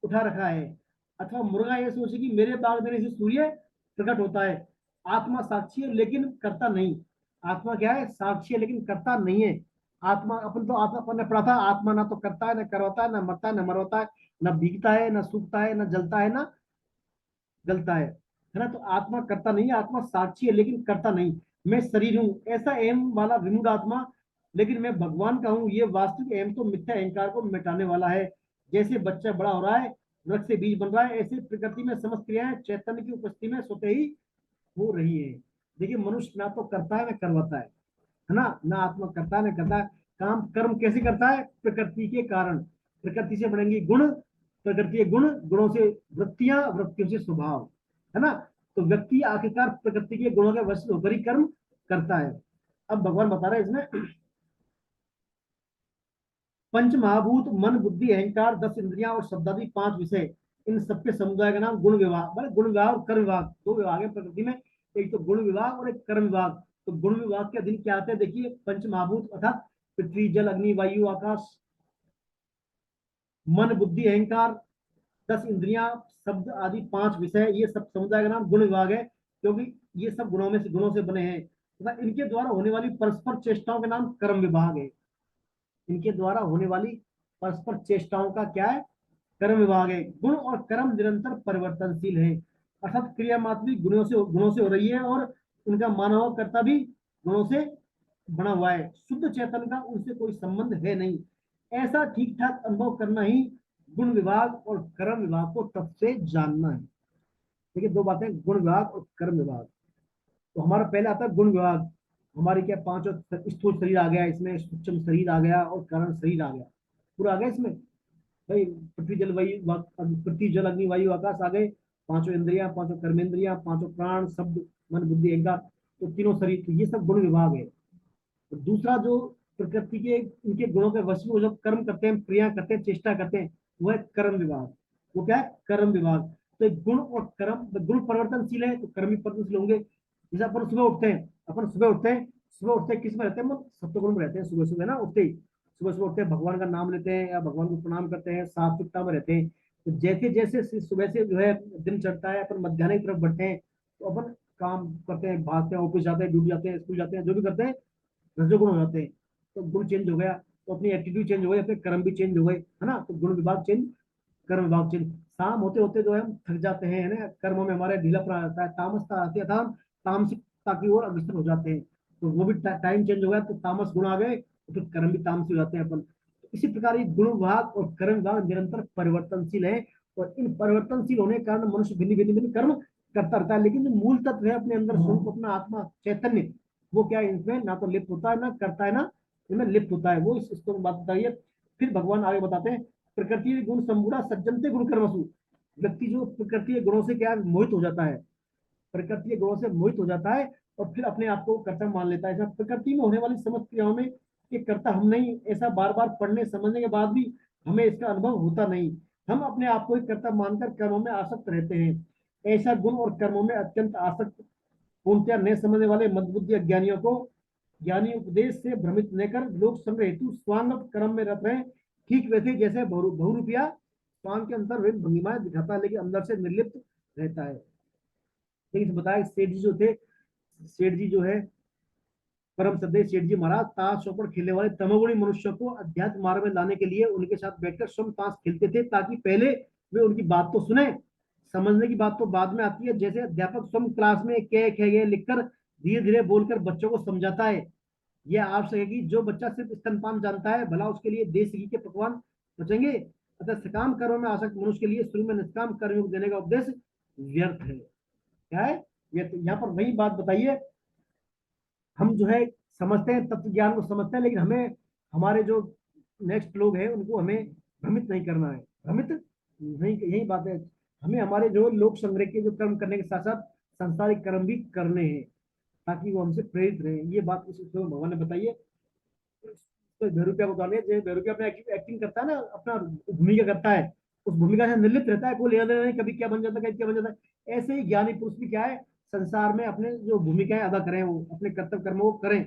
उठा रखा है, अथवा मुर्गा यह सोचे कि मेरे बाग देने से सूर्य प्रकट होता है। आत्मा साक्षी है लेकिन करता नहीं। आत्मा क्या है, साक्षी है लेकिन करता नहीं है। आत्मा, अपन तो आत्मा पर ने पढ़ा था, आत्मा ना तो करता है, ना करवाता है, ना मरता है, ना मरवाता है, ना भीगता है, ना सूखता है, ना जलता है, ना गलता है ना। तो आत्मा करता नहीं है, आत्मा साक्षी है लेकिन करता नहीं। मैं शरीर हूँ ऐसा एम वाला विमूढ़ आत्मा, लेकिन मैं भगवान का हूँ ये वास्तविक एम तो मिथ्या अहंकार को मिटाने वाला है। जैसे बच्चा बड़ा हो रहा है, वृक्ष से बीज बन रहा है, ऐसे प्रकृति में समस्त क्रियाएं चैतन्य की उपस्थिति में स्वतः ही हो रही है। देखिए मनुष्य ना तो करता है ना करवाता है ना, ना आत्मा करता है ना करता है। काम कर्म कैसे करता है, प्रकृति के कारण। प्रकृति से बढ़ेंगे गुण, प्रकृति के गुण, गुणों से वृत्तियां, वृत्तियों से स्वभाव, है ना। तो व्यक्ति आखिरकार प्रकृति के गुणों के वश होकर ही कर्म करता है। अब भगवान बता रहे हैं इसमें, पंच महाभूत मन बुद्धि अहंकार 10 इंद्रियां और शब्दादि 5 विषय, इन सबके समुदाय का नाम गुण विभाग। मतलब गुण विभाग और कर्म विभाग, 2 विभाग है प्रकृति में, एक तो गुण विभाग और एक कर्म विभाग। तो गुण विभाग के अधीन क्या आते हैं, देखिए पंच महाभूत अर्थात पृथ्वी जल अग्नि वायु आकाश, मन बुद्धि अहंकार 10 इंद्रियां, शब्द आदि 5 विषय, ये सब समुदाय का नाम गुण विभाग है, क्योंकि ये सब गुणों से बने हैं तथा इनके द्वारा होने वाली परस्पर चेष्टाओं के नाम कर्म विभाग है। इनके द्वारा होने वाली परस्पर चेष्टाओं का क्या है, कर्म विभाग है। गुण और कर्म निरंतर परिवर्तनशील है, अर्थात क्रिया मात्र भी गुणों से हो रही है और उनका मानव कर्ता भी गुणों से बना हुआ है। शुद्ध चेतन का उनसे कोई संबंध है नहीं। ऐसा ठीक ठाक अनुभव करना ही गुण विभाग और कर्म विभाग को तब से जानना है। देखिए 2 बातें, गुण विभाग और कर्म विभाग। तो हमारा पहले आता है गुण विभाग। हमारी क्या 5 स्थूल शरीर आ गया, इसमें सूक्ष्म शरीर आ गया और कारण शरीर आ गया, पूरा आ गया इसमें भाई। पृथ्वी जल अग्नि वायु आकाश आ गए, 5 इंद्रियां, 5 कर्मेंद्रियां, 5 प्राण, शब्द मन बुद्धि अहंकार, तो तीनों शरीर, तो ये सब गुण विभाग है। तो दूसरा जो प्रकृति के इनके गुणों के वश में जो कर्म करते हैं, क्रिया करते हैं, चेष्टा करते हैं, वो है कर्म विभाग। वो क्या है, कर्म विभाग। तो गुण और कर्म, गुण परिवर्तनशील है तो कर्म भी परिवर्तनशील होंगे। जैसे अपन सुबह उठते हैं, अपन सुबह उठते हैं, सुबह उठते हैं किस में रहते हैं, हम सत्वगुण में रहते हैं। सुबह सुबह ना उठते ही, सुबह सुबह उठते हैं, भगवान का नाम लेते हैं या भगवान को प्रणाम करते हैं, सात्विकता में रहते हैं। तो जैसे जैसे सुबह से जो है दिन चढ़ता है, अपन मध्याह्न की तरफ बढ़ते हैं, तो अपन काम करते हैं, भागते हैं, ऑफिस जाते हैं, ड्यूटी जाते हैं, स्कूल जाते हैं, जो भी करते हैं, रजोगुण हो जाते हैं। तो गुण चेंज हो गया, तो अपनी एटीट्यूड चेंज हो गई, अपने कर्म भी चेंज हो गए, है ना। तो गुण विभाग चेंज, कर्म विभाग चेंज। शाम होते होते जो है हम थक जाते हैं, है ना, कर्मों में हमारे ढीलापन आ जाता है, तामसता आती है, तामसिकता की ओर अग्रसर हो जाते हैं। तो वो भी टाइम चेंज हो गया, तो तामस गुण आ गए, तो फिर कर्म भी तामसी हो जाते हैं अपन। तो इसी प्रकार ये गुण विभाग और कर्म विभाग निरंतर परिवर्तनशील है, और इन परिवर्तनशील होने के कारण मनुष्य भिन्न भिन्न भिन्न कर्म करता रहता है, लेकिन जो मूल तत्व है अपने अंदर स्वरूप, अपना आत्मा चैतन्य, वो क्या है, इसमें ना तो लिप्त होता है, ना करता है, ना इनमें लिप्त होता है। वो इसको बात बताइए। फिर भगवान आगे बताते हैं, प्रकृति गुण संबूढ़ा सज्जनते गुण कर्मसु। व्यक्ति जो प्रकृति के गुणों से क्या मोहित हो जाता है, प्रकृति के गुणों से मोहित हो जाता है, और फिर अपने आप को कर्ता मान लेता है। प्रकृति में होने वाली समस्त क्रियाओं में ये कर्ता हम नहीं, ऐसा बार बार पढ़ने समझने के बाद भी हमें इसका अनुभव होता नहीं। हम अपने आप को ही कर्ता मानकर कर्मों में आसक्त रहते हैं। ऐसा गुण और कर्मों में अत्यंत आसक्त पूर्णतया न समझने वाले मदबुद्धि अज्ञानियों को ज्ञानी उपदेश से भ्रमित न कर लोग संग्रह हेतु स्वांग कर्म में रत रहे। ठीक वैसे जैसे बहुरूपिया स्वांग के अंतर वे भंगिमाएं दिखाता है, लेकिन अंदर से निर्लिप्त रहता है। लेकिन बताया सेठ जी जो थे, सेठ जी जो है परम श्रद्धेय सेठ जी महाराज ताश चौपड़ खेलने वाले तमोगुणी मनुष्यों को अध्यात्म मार्ग में लाने के लिए उनके साथ बैठकर स्वयं ताश खेलते थे, ताकि पहले वे उनकी बात तो सुने, समझने की बात तो बाद में आती है। जैसे अध्यापक स्वयं क्लास में कह खे लिखकर धीरे धीरे बोलकर बच्चों को समझाता है, यह आवश्यक है कि जो बच्चा सिर्फ स्तनपान जानता है, भला उसके लिए देश घी के पकवान बचेंगे। अतः सकाम कर्म में आसक्त मनुष्य के लिए शुरू में निष्काम कर्मयोग देने का उपदेश व्यर्थ है। क्या है, यहाँ पर वही बात बताइए। हम जो है समझते हैं, तत्व ज्ञान को समझते हैं, लेकिन हमें हमारे जो नेक्स्ट लोग हैं उनको हमें भ्रमित नहीं करना है, भ्रमित नहीं, यही बात है। हमें हमारे जो लोक संग्रह के जो कर्म करने के साथ साथ संसारिक कर्म भी करने हैं, ताकि वो हमसे प्रेरित रहे। ये बात इस भगवान ने बताई है। तो भैरूपिया को डालिए, जो भैरूपिया अपने एक्टिंग करता है ना, अपना भूमिका करता है, उस भूमिका से निर्लिप्त रहता है, कोई लेना देना नहीं, कभी क्या बन जाता है, कभी क्या बन जाता है। ऐसे ही ज्ञानी पुरुष भी क्या है, संसार में अपने जो भूमिकाएं अदा करें, वो अपने कर्तव्य कर्म वो करें,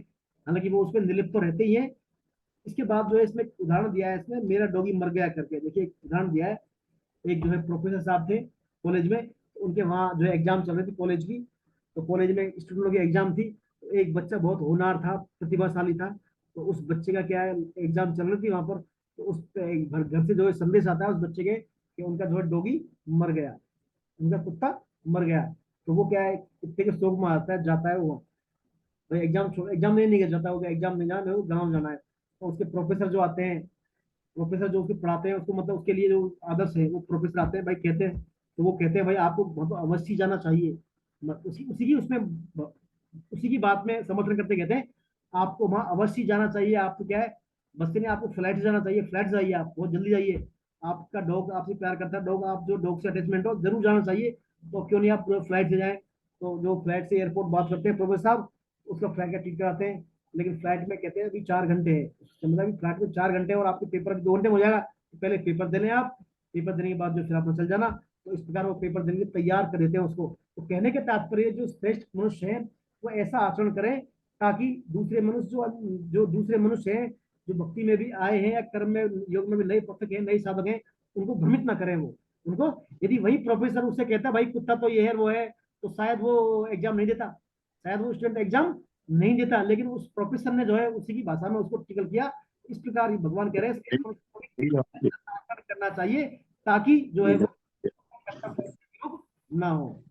हालांकि वो उसमें निर्लिप्त तो रहते ही है। इसके बाद जो है इसमें उदाहरण दिया है, इसमें मेरा डॉगी मर गया करके, देखिए एक उदाहरण दिया है। एक जो है प्रोफेसर साहब थे कॉलेज में, तो उनके वहाँ जो है एग्जाम चल रही थी कॉलेज की। तो कॉलेज में स्टूडेंटों की एग्जाम थी, तो एक बच्चा बहुत होनहार था, प्रतिभाशाली था। तो उस बच्चे का क्या है, एग्जाम चल रही थी वहां पर, तो उस घर से जो है संदेश आता है उस बच्चे के कि उनका जो है डॉगी मर गया, उनका कुत्ता मर गया। तो वो क्या है, कुत्ते के शोक में आता है, जाता है वो, भाई एग्जाम नहीं गया, जाता है एग्जाम नहीं जाना, मेरे को गाँव जाना है। तो उसके प्रोफेसर जो आते हैं, प्रोफेसर जो उसको पढ़ाते हैं, उसको मतलब उसके लिए जो आदर्श है, वो प्रोफेसर आते हैं भाई, कहते हैं, तो वो कहते हैं भाई आपको मतलब अवश्य जाना चाहिए। उसी की उसमें उसी की बात में समर्थन करते कहते हैं आपको वहां अवश्य जाना चाहिए। आपको क्या है, बस से नहीं, आपको फ्लाइट से जाना चाहिए, फ्लाइट जाइए, आप बहुत जल्दी जाइए। आपका डॉग आपसे प्यार करता है, डॉग आप जो डॉग से अटैचमेंट हो, जरूर जाना चाहिए। तो क्यों नहीं आप फ्लाइट से जाएं। तो जो फ्लाइट से एयरपोर्ट बात करते हैं प्रोफेसर साहब, उसका फ्लाइट का टिकट कराते हैं। लेकिन फ्लाइट में कहते हैं अभी 4 घंटे है, मतलब कि फ्लाइट में 4 घंटे और आपके पेपर अभी 2 घंटे में हो जाएगा, तो पहले पेपर दे लें आप, पेपर देने के बाद जो फिर आप चल जाना। तो इस प्रकार वो पेपर देने के लिए तैयार कर देते हैं उसको। तो कहने के तात्पर्य जो श्रेष्ठ मनुष्य है वो ऐसा आचरण करें, ताकि दूसरे मनुष्य जो दूसरे मनुष्य हैं, जो भक्ति में भी आए हैं या कर्म में योग में भी नए पथक हैं, नए साधक हैं, उनको भ्रमित ना करें वो। उनको, यदि वही प्रोफेसर उससे कहता भाई कुत्ता तो ये है वो है, तो शायद वो एग्जाम नहीं देता, शायद वो स्टूडेंट एग्जाम नहीं देता। लेकिन उस प्रोफेसर ने जो है उसी की भाषा में उसको टिकल किया। इस प्रकार ही भगवान कह रहे हैं करना चाहिए, ताकि जो है वो ना हो।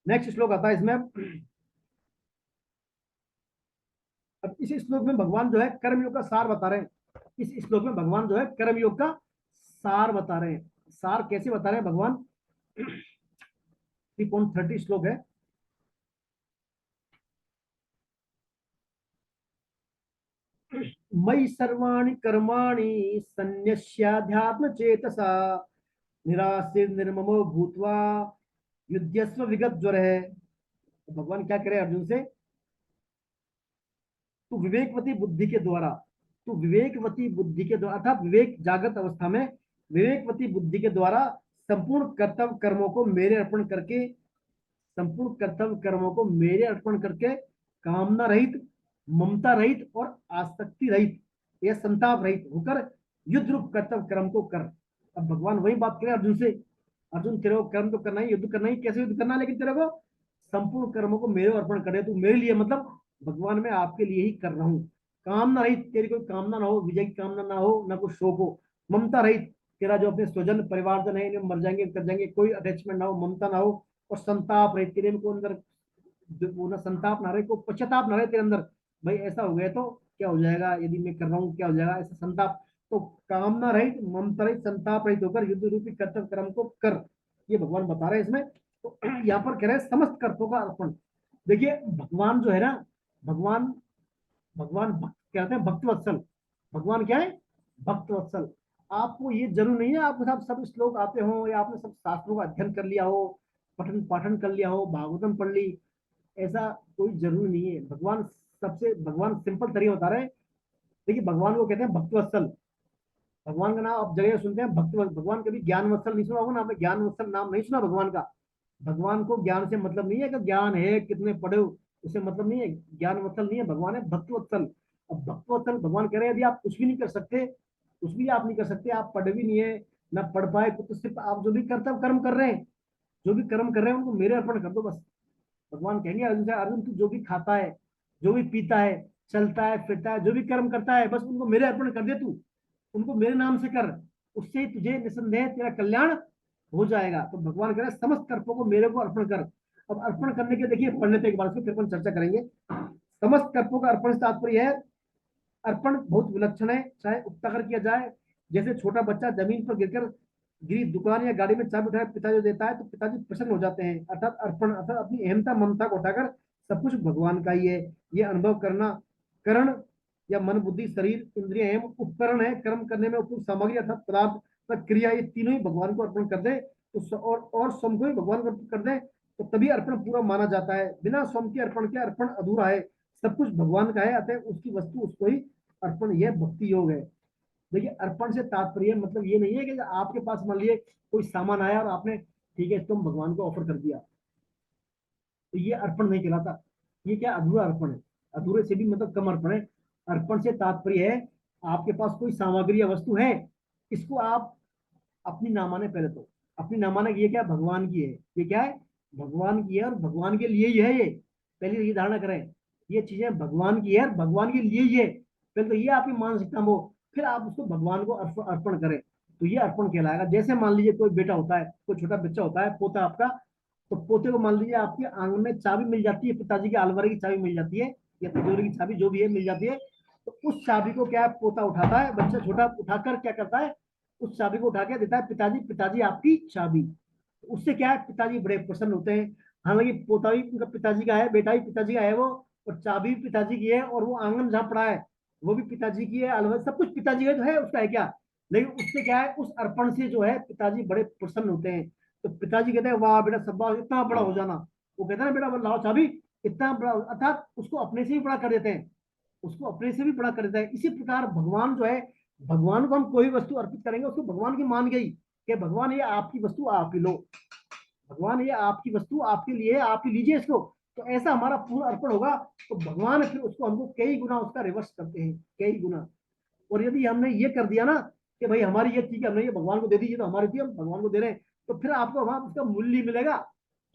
नेक्स्ट श्लोक आता है इसमें। अब इस श्लोक में भगवान जो है कर्मयोग का सार बता रहे हैं। इस श्लोक में भगवान जो है कर्मयोग का सार बता रहे हैं। सार कैसे बता रहे हैं भगवान, 3.30 श्लोक है। मयि सर्वाणि कर्माणि सन्न्यस्याध्यात्म चेतसा निराशीर निर्ममो भूत्वा युद्धस्व विगत ज्वर है। तो भगवान क्या करे अर्जुन से, तू विवेकवती बुद्धि के द्वारा, तू विवेकवती बुद्धि के द्वारा अर्थात विवेक जागृत अवस्था में विवेकवती बुद्धि के द्वारा संपूर्ण कर्तव्य कर्मों को मेरे अर्पण करके, संपूर्ण कर्तव्य कर्मों को मेरे अर्पण करके कामना रहित ममता रहित और आसक्ति रहित या संताप रहित होकर युद्ध रूप कर्तव्य कर्म को कर। अब भगवान वही बात करे अर्जुन से, अर्जुन तेरे को कर्म तो करना ही, युद्ध करना ही, कैसे युद्ध करना है, लेकिन तेरे को संपूर्ण कर्मों को मेरे अर्पण करे, तू मेरे लिए, मतलब भगवान मैं आपके लिए ही कर रहा हूँ। कामना रहित, तेरी कोई कामना ना हो, विजय की कामना ना हो, ना कोई शोक हो। ममता रहित, तेरा जो अपने स्वजन परिवारजन है इन्हें मर जाएंगे कर जाएंगे, कोई अटैचमेंट ना हो, ममता ना हो। और संताप रहित, तेरे को अंदर वो ना संताप ना रहे, को पश्चाताप ना रहे तेरे अंदर, भाई ऐसा हो गया तो क्या हो जाएगा, यदि मैं कर रहा हूँ क्या हो जाएगा, ऐसा संताप। तो कामना रहित, ममता रहित, संताप रहित होकर युद्ध रूपी कर्तव्य कर्म को कर, ये भगवान बता रहे हैं इसमें। तो यहाँ पर कह रहे हैं समस्त कर्तव्यों का अर्पण। देखिए भगवान जो है ना, भगवान भगवान भक्त कहते हैं, भक्त वत्सल। भगवान क्या है, भक्त वत्सल। आपको ये जरूर नहीं है आपके साथ सब श्लोक आते हो या आपने सब शास्त्रों का अध्ययन कर लिया हो, पठन पाठन कर लिया हो, भागवतम पढ़ ली, ऐसा कोई जरूरी नहीं है। भगवान सबसे, भगवान सिंपल तरीका बता रहे हैं। देखिए भगवान को कहते हैं भक्त वत्सल। भगवान का नाम आप जगह सुनते हैं भक्त, भगवान कभी ज्ञान वत्सल नहीं सुना होगा ना आपने, ज्ञान वत्सल नाम नहीं सुना भगवान का। भगवान को ज्ञान से मतलब नहीं है कि ज्ञान है कितने पढ़े हो, उससे मतलब नहीं है, ज्ञान वत्सल नहीं है, भगवान है भक्त वत्सल। अब भक्त वत्सल भगवान कह रहे हैं यदि आप कुछ भी नहीं कर सकते, कुछ भी आप नहीं कर सकते, आप पढ़ भी नहीं है ना पढ़ पाए, तो सिर्फ आप जो भी कर्तव्य कर्म कर रहे हैं, जो भी कर्म कर रहे हैं उनको मेरे अर्पण कर दो बस। भगवान कहेंगे अर्जुन से, अर्जुन तू जो भी खाता है, जो भी पीता है, चलता है फिरता है, जो भी कर्म करता है, बस उनको मेरे अर्पण कर दे तू, उनको मेरे नाम से कर, उससे ही तुझे निसंदेह तेरा कल्याण हो जाएगा। तो भगवान कह रहे हैं समस्त कर्मों को मेरे को अर्पण कर। अब अर्पण करने के देखिए पढ़ लेते एक बार फिर अपन चर्चा करेंगे। समस्त कर्मों का अर्पण से तात्पर्य है, अर्पण बहुत विलक्षण है, चाहे उपताकर किया जाए, जैसे छोटा बच्चा जमीन पर गिरकर गिरी दुकान या गाड़ी में चाबी उठाकर पिताजी देता है तो पिताजी प्रसन्न हो जाते हैं, अर्थात अर्पण अर्थात अपनी अहमता ममता को उठाकर सब कुछ भगवान का ही है, ये अनुभव करना। करण या मन बुद्धि शरीर इंद्रिय एवं उपकरण है, कर्म करने में उपयुक्त सामग्री अर्थात पदार्थ तथा क्रिया, ये तीनों ही भगवान को अर्पण कर दे तो और स्वयं को ही भगवान को अर्पण कर दे तो तभी अर्पण पूरा माना जाता है। बिना स्वयं के अर्पण के अर्पण अधूरा है। सब कुछ भगवान का है, अतः उसकी वस्तु उसको ही अर्पण, यह भक्ति योग है। देखिए अर्पण से तात्पर्य मतलब ये नहीं है कि आपके पास मान लीजिए कोई सामान आया और आपने ठीक है तुम भगवान को ऑफर कर दिया, तो ये अर्पण नहीं कहलाता। ये क्या, अधूरा अर्पण है। अधूरे से भी मतलब कम अर्पण है। अर्पण से तात्पर्य है आपके पास कोई सामग्री या वस्तु है, इसको आप अपनी ना माने, पहले तो अपनी ना माने, ये क्या भगवान की है, ये क्या है भगवान की है और भगवान के लिए ही है ये, पहले ये धारणा करें, ये चीजें भगवान की है और भगवान के लिए ही है, पहले तो ये आपकी मानसिकता हो, फिर आप उसको भगवान को अर्पण करें, तो ये अर्पण कहलाएगा। जैसे मान लीजिए कोई बेटा होता है, कोई छोटा बच्चा होता है, पोता आपका, तो पोते को मान लीजिए आपके आंगन में चाबी मिल जाती है, पिताजी के अलमारी की चाबी मिल जाती है या तिजोरी की चाबी जो भी है मिल जाती है, तो उस चाबी को क्या पोता उठाता है, बच्चा छोटा उठाकर क्या करता है, उस चाबी को उठा के देता है पिताजी, पिताजी आपकी चाबी। उससे क्या है, पिताजी बड़े प्रसन्न होते हैं। हालांकि पोता भी उनका पिताजी का है, बेटा भी पिताजी का है वो, और चाबी भी पिताजी की है, और वो आंगन जहाँ पड़ा है वो भी पिताजी की है, अलवर सब कुछ पिताजी का तो है, उसका है क्या, लेकिन उससे क्या है, उस अर्पण से जो है पिताजी बड़े प्रसन्न होते हैं। तो पिताजी कहते हैं वाह बेटा सब इतना बड़ा हो जाना, वो कहते हैं ना बेटा लाओ चाबी, इतना बड़ा, अर्थात उसको अपने से भी बड़ा कर देते हैं, उसको अपने से भी बड़ा कर देता है। इसी प्रकार भगवान जो है, भगवान को हम कोई वस्तु अर्पित करेंगे उसको भगवान की मान गई कि भगवान ये आपकी वस्तु आप ही लो, भगवान ये आपकी वस्तु आपके लिए, आप ही लीजिए इसको, तो ऐसा हमारा पूर्ण अर्पण होगा। तो भगवान फिर उसको हमको कई गुना उसका रिवर्स करते हैं, कई गुना। और यदि हमने ये कर दिया ना कि भाई हमारी ये चीज हमने ये भगवान को दे दी, तो हमारी थी हम भगवान को दे रहे हैं, तो फिर आपको वहां उसका मूल्य मिलेगा,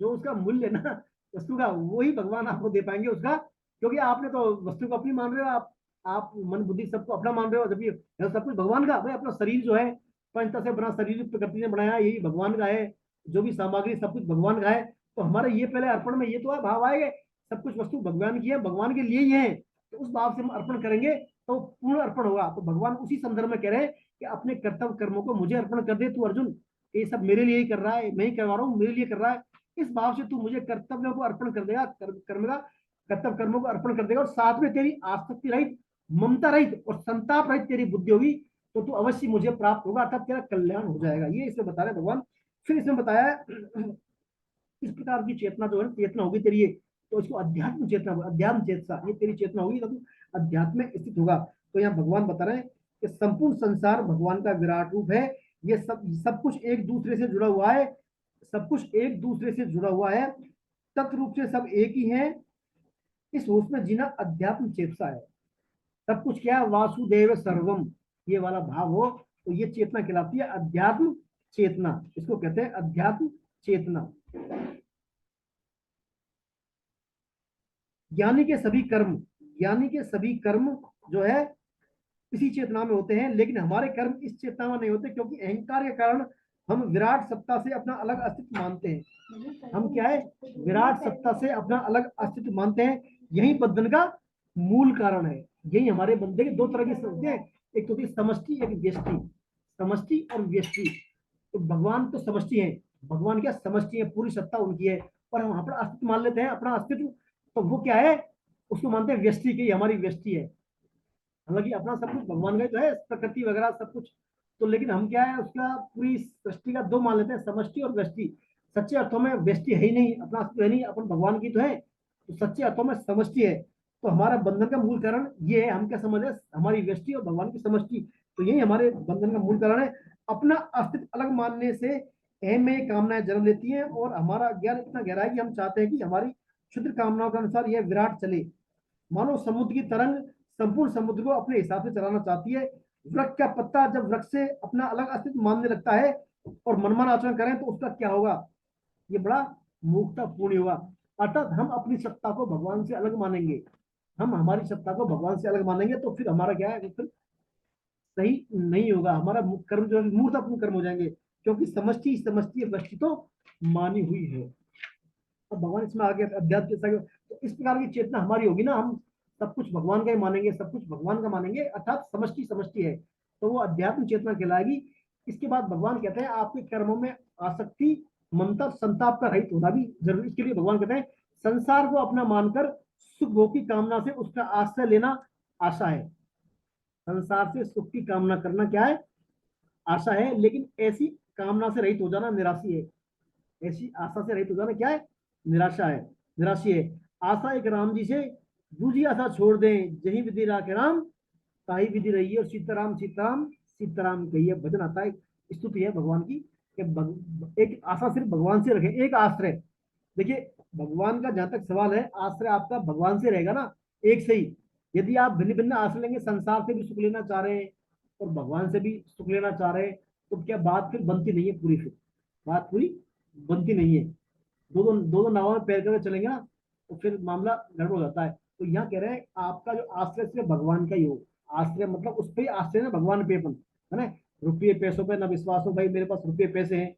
जो उसका मूल्य ना वस्तु का, वही भगवान आपको दे पाएंगे उसका, क्योंकि आपने तो वस्तु को अपनी मान रहे हो, आप मन बुद्धि सबको अपना मान रहे हो, जबकि सब कुछ भगवान का। भाई अपना शरीर जो है पंचतत्व से बना शरीर प्रकृति ने बनाया, यही भगवान का है, जो भी सामग्री सब कुछ भगवान का है। तो हमारे ये पहले अर्पण में ये तो है भाव आएगा, सब कुछ वस्तु भगवान की है, भगवान के लिए ही है, तो उस भाव से हम अर्पण करेंगे तो पूर्ण अर्पण होगा। तो भगवान उसी संदर्भ में कह रहे हैं कि अपने कर्तव्य कर्मों को मुझे अर्पण कर दे तू अर्जुन, ये सब मेरे लिए ही कर रहा है, मैं ही करवा रहा हूँ, मेरे लिए कर रहा है, इस भाव से तू मुझे कर्तव्यों को अर्पण कर देगा, कर्म का कर्तव्य कर्मों को अर्पण कर देगा, और साथ में तेरी आसक्ति रहित, ममता रहित और संताप रहित तेरी बुद्धि होगी, तो तू अवश्य मुझे प्राप्त होगा, अर्थात तेरा कल्याण हो जाएगा। ये इसमें बता रहे भगवान। फिर इसमें बताया इस प्रकार की चेतना जो है, चेतना होगी तेरी ये, तो इसको अध्यात्म चेतना, अध्यात्म चेतना, ये तेरी चेतना होगी तो तू अध्यात्म में स्थित होगा। तो यहाँ भगवान बता रहे हैं कि संपूर्ण संसार भगवान का विराट रूप है, ये सब कुछ एक दूसरे से जुड़ा हुआ है, सब कुछ एक दूसरे से जुड़ा हुआ है, तत्व रूप से सब एक ही है, इस होश में जीना अध्यात्म चेतना है। सब कुछ क्या है, वासुदेव सर्वम, ये वाला भाव हो तो ये चेतना कहलाती है अध्यात्म चेतना। इसको कहते हैं अध्यात्म चेतना। ज्ञानी के सभी कर्म, ज्ञानी के सभी कर्म जो है इसी चेतना में होते हैं, लेकिन हमारे कर्म इस चेतना में नहीं होते, क्योंकि अहंकार के कारण हम विराट सत्ता से अपना अलग अस्तित्व मानते हैं। हम क्या है, विराट सत्ता से अपना अलग अस्तित्व मानते हैं। यही बंधन का मूल कारण है। यही हमारे बंधन के दो तरह की समझते हैं, एक तो होती है समष्टि, एक व्यष्टि। समष्टि और व्यष्टि। तो भगवान तो समष्टि है, भगवान क्या समष्टि है, पूरी सत्ता उनकी है, और हम अपना अस्तित्व मान लेते हैं, अपना अस्तित्व। तो वो क्या है, उसको मानते हैं व्यष्टि की, हमारी व्यष्टि है। हालांकि अपना सब कुछ भगवान का ही तो है, प्रकृति वगैरह सब कुछ। तो लेकिन हम क्या है, उसका पूरी सृष्टि का दो मान लेते हैं, समष्टि और व्यष्टि। सच्चे अर्थों में व्यष्टि है ही नहीं, अपना अस्तित्व है नहीं, अपन भगवान की तो है। तो सच्चे अर्थों में समष्टि है। तो हमारा बंधन का मूल कारण ये है, हम क्या समझ रहे हैं, हमारी व्यष्टि और भगवान की समष्टि। तो यही हमारे बंधन का मूल कारण है। अपना अस्तित्व अलग मानने से अहम में कामनाएं जन्म लेती हैं, और हमारा ज्ञान इतना गहरा है कि हम चाहते हैं कि हमारी क्षुद्र कामनाओं के अनुसार यह विराट चले। मानो समुद्र की तरंग संपूर्ण समुद्र को अपने हिसाब से चलाना चाहती है। वृक्ष का पत्ता जब वृक्ष से अपना अलग अस्तित्व मानने लगता है और मनमाना आचरण करें, तो उसका क्या होगा, ये बड़ा मूर्खतापूर्ण होगा। अर्थात हम अपनी सत्ता को भगवान से अलग मानेंगे, हम हमारी सत्ता को भगवान से अलग मानेंगे, तो फिर हमारा क्या है, फिर सही नहीं होगा। हमारा कर्म जो है मूर्खतापूर्ण कर्म हो जाएंगे, क्योंकि समष्टि समष्टि वृष्टि तो मानी हुई है। अब भगवान इसमें आगे अध्यात्म चेतना, तो इस प्रकार की चेतना हमारी होगी ना, हम सब कुछ भगवान का ही मानेंगे, सब कुछ भगवान का मानेंगे, अर्थात समष्टि समष्टि है, तो वो अध्यात्म चेतना कहलाएगी। इसके बाद भगवान कहते हैं आपके कर्मों में आसक्ति, ममता, संताप का रहित होना भी जरूरी। इसके लिए भगवान कहते हैं संसार को अपना मानकर सुख भोग की कामना से उसका आश्रय लेना आशा है। संसार से सुख की कामना करना क्या है, आशा है, लेकिन ऐसी कामना से रहित हो जाना निराशी है। ऐसी आशा से रहित हो जाना क्या है, निराशा है, निराशी है। आशा एक राम जी से, दूसरी आशा छोड़ दें, जही विधि राखे राम, ताही विधि रही है, और सीताराम सीताराम सीताराम कही है। भजन आता है, स्तुति है भगवान की कि एक आशा सिर्फ भगवान से रखें, एक आश्रय। देखिए भगवान का जहां तक सवाल है, आश्रय आपका भगवान से रहेगा ना, एक से ही। यदि आप भिन्न भिन्न आश्रय लेंगे, संसार से भी सुख लेना चाह रहे हैं और भगवान से भी सुख लेना चाह रहे हैं, तो क्या बात फिर बनती नहीं है पूरी, फिर बात पूरी बनती नहीं है। दो दो नावों में पैर करके चलेंगे ना, तो फिर मामला गड़बड़ हो जाता है। तो यहाँ कह रहे हैं आपका जो आश्रय सिर्फ भगवान का ही हो। आश्रय मतलब उस पर आश्रय ना, भगवान पे अपन, है ना। रुपये पैसों पे ना विश्वास हो, भाई मेरे पास रुपये पैसे हैं,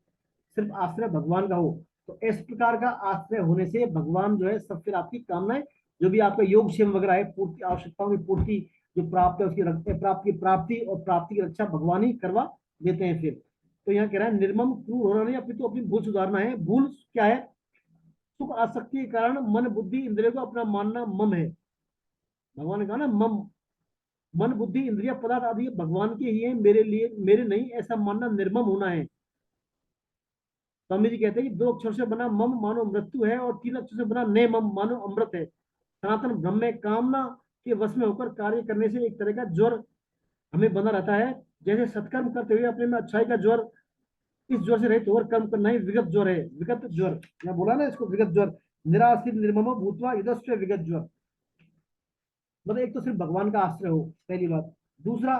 सिर्फ आश्रय भगवान का हो। तो इस प्रकार का आश्रय होने से भगवान जो है सब फिर आपकी कामनाएं, जो भी आपका योग क्षेम वगैरह है, पूर्ति, आवश्यकताओं की पूर्ति जो प्राप्त है, उसकी प्राप्ति की प्राप्ति और प्राप्ति की रक्षा भगवान ही करवा देते हैं फिर। तो यहाँ कह रहा है निर्मम क्रूर होना नहीं, अपनी तो अपनी भूल सुधारना है। भूल क्या है, सुख आसक्ति के कारण मन बुद्धि इंद्रियों को अपना मानना मम है। भगवान ने कहा ना मम, मन बुद्धि इंद्रिया पदार्थ आदि भगवान के ही है, मेरे लिए मेरे नहीं, ऐसा मानना निर्मम होना है। स्वामी जी कहते हैं कि दो अक्षर से बना मम मानो मृत्यु है, और तीन अक्षर से बना ने मम मानो अमृत है। सनातन ब्रह्म में कामना के वश में होकर कार्य करने से एक तरह का ज्वर हमें बना रहता है। जैसे सत्कर्म करते हुए अपने में अच्छाई का ज्वर, इस ज्वर से रहित होकर कर्म करना ही विगत ज्वर है। विगत ज्वर, मैं बोला ना इसको विगत ज्वर, निराश्रित निर्ममो भूतवा इदस्व विगत ज्वर। मतलब एक तो सिर्फ भगवान का आश्रय हो, पहली बात। दूसरा,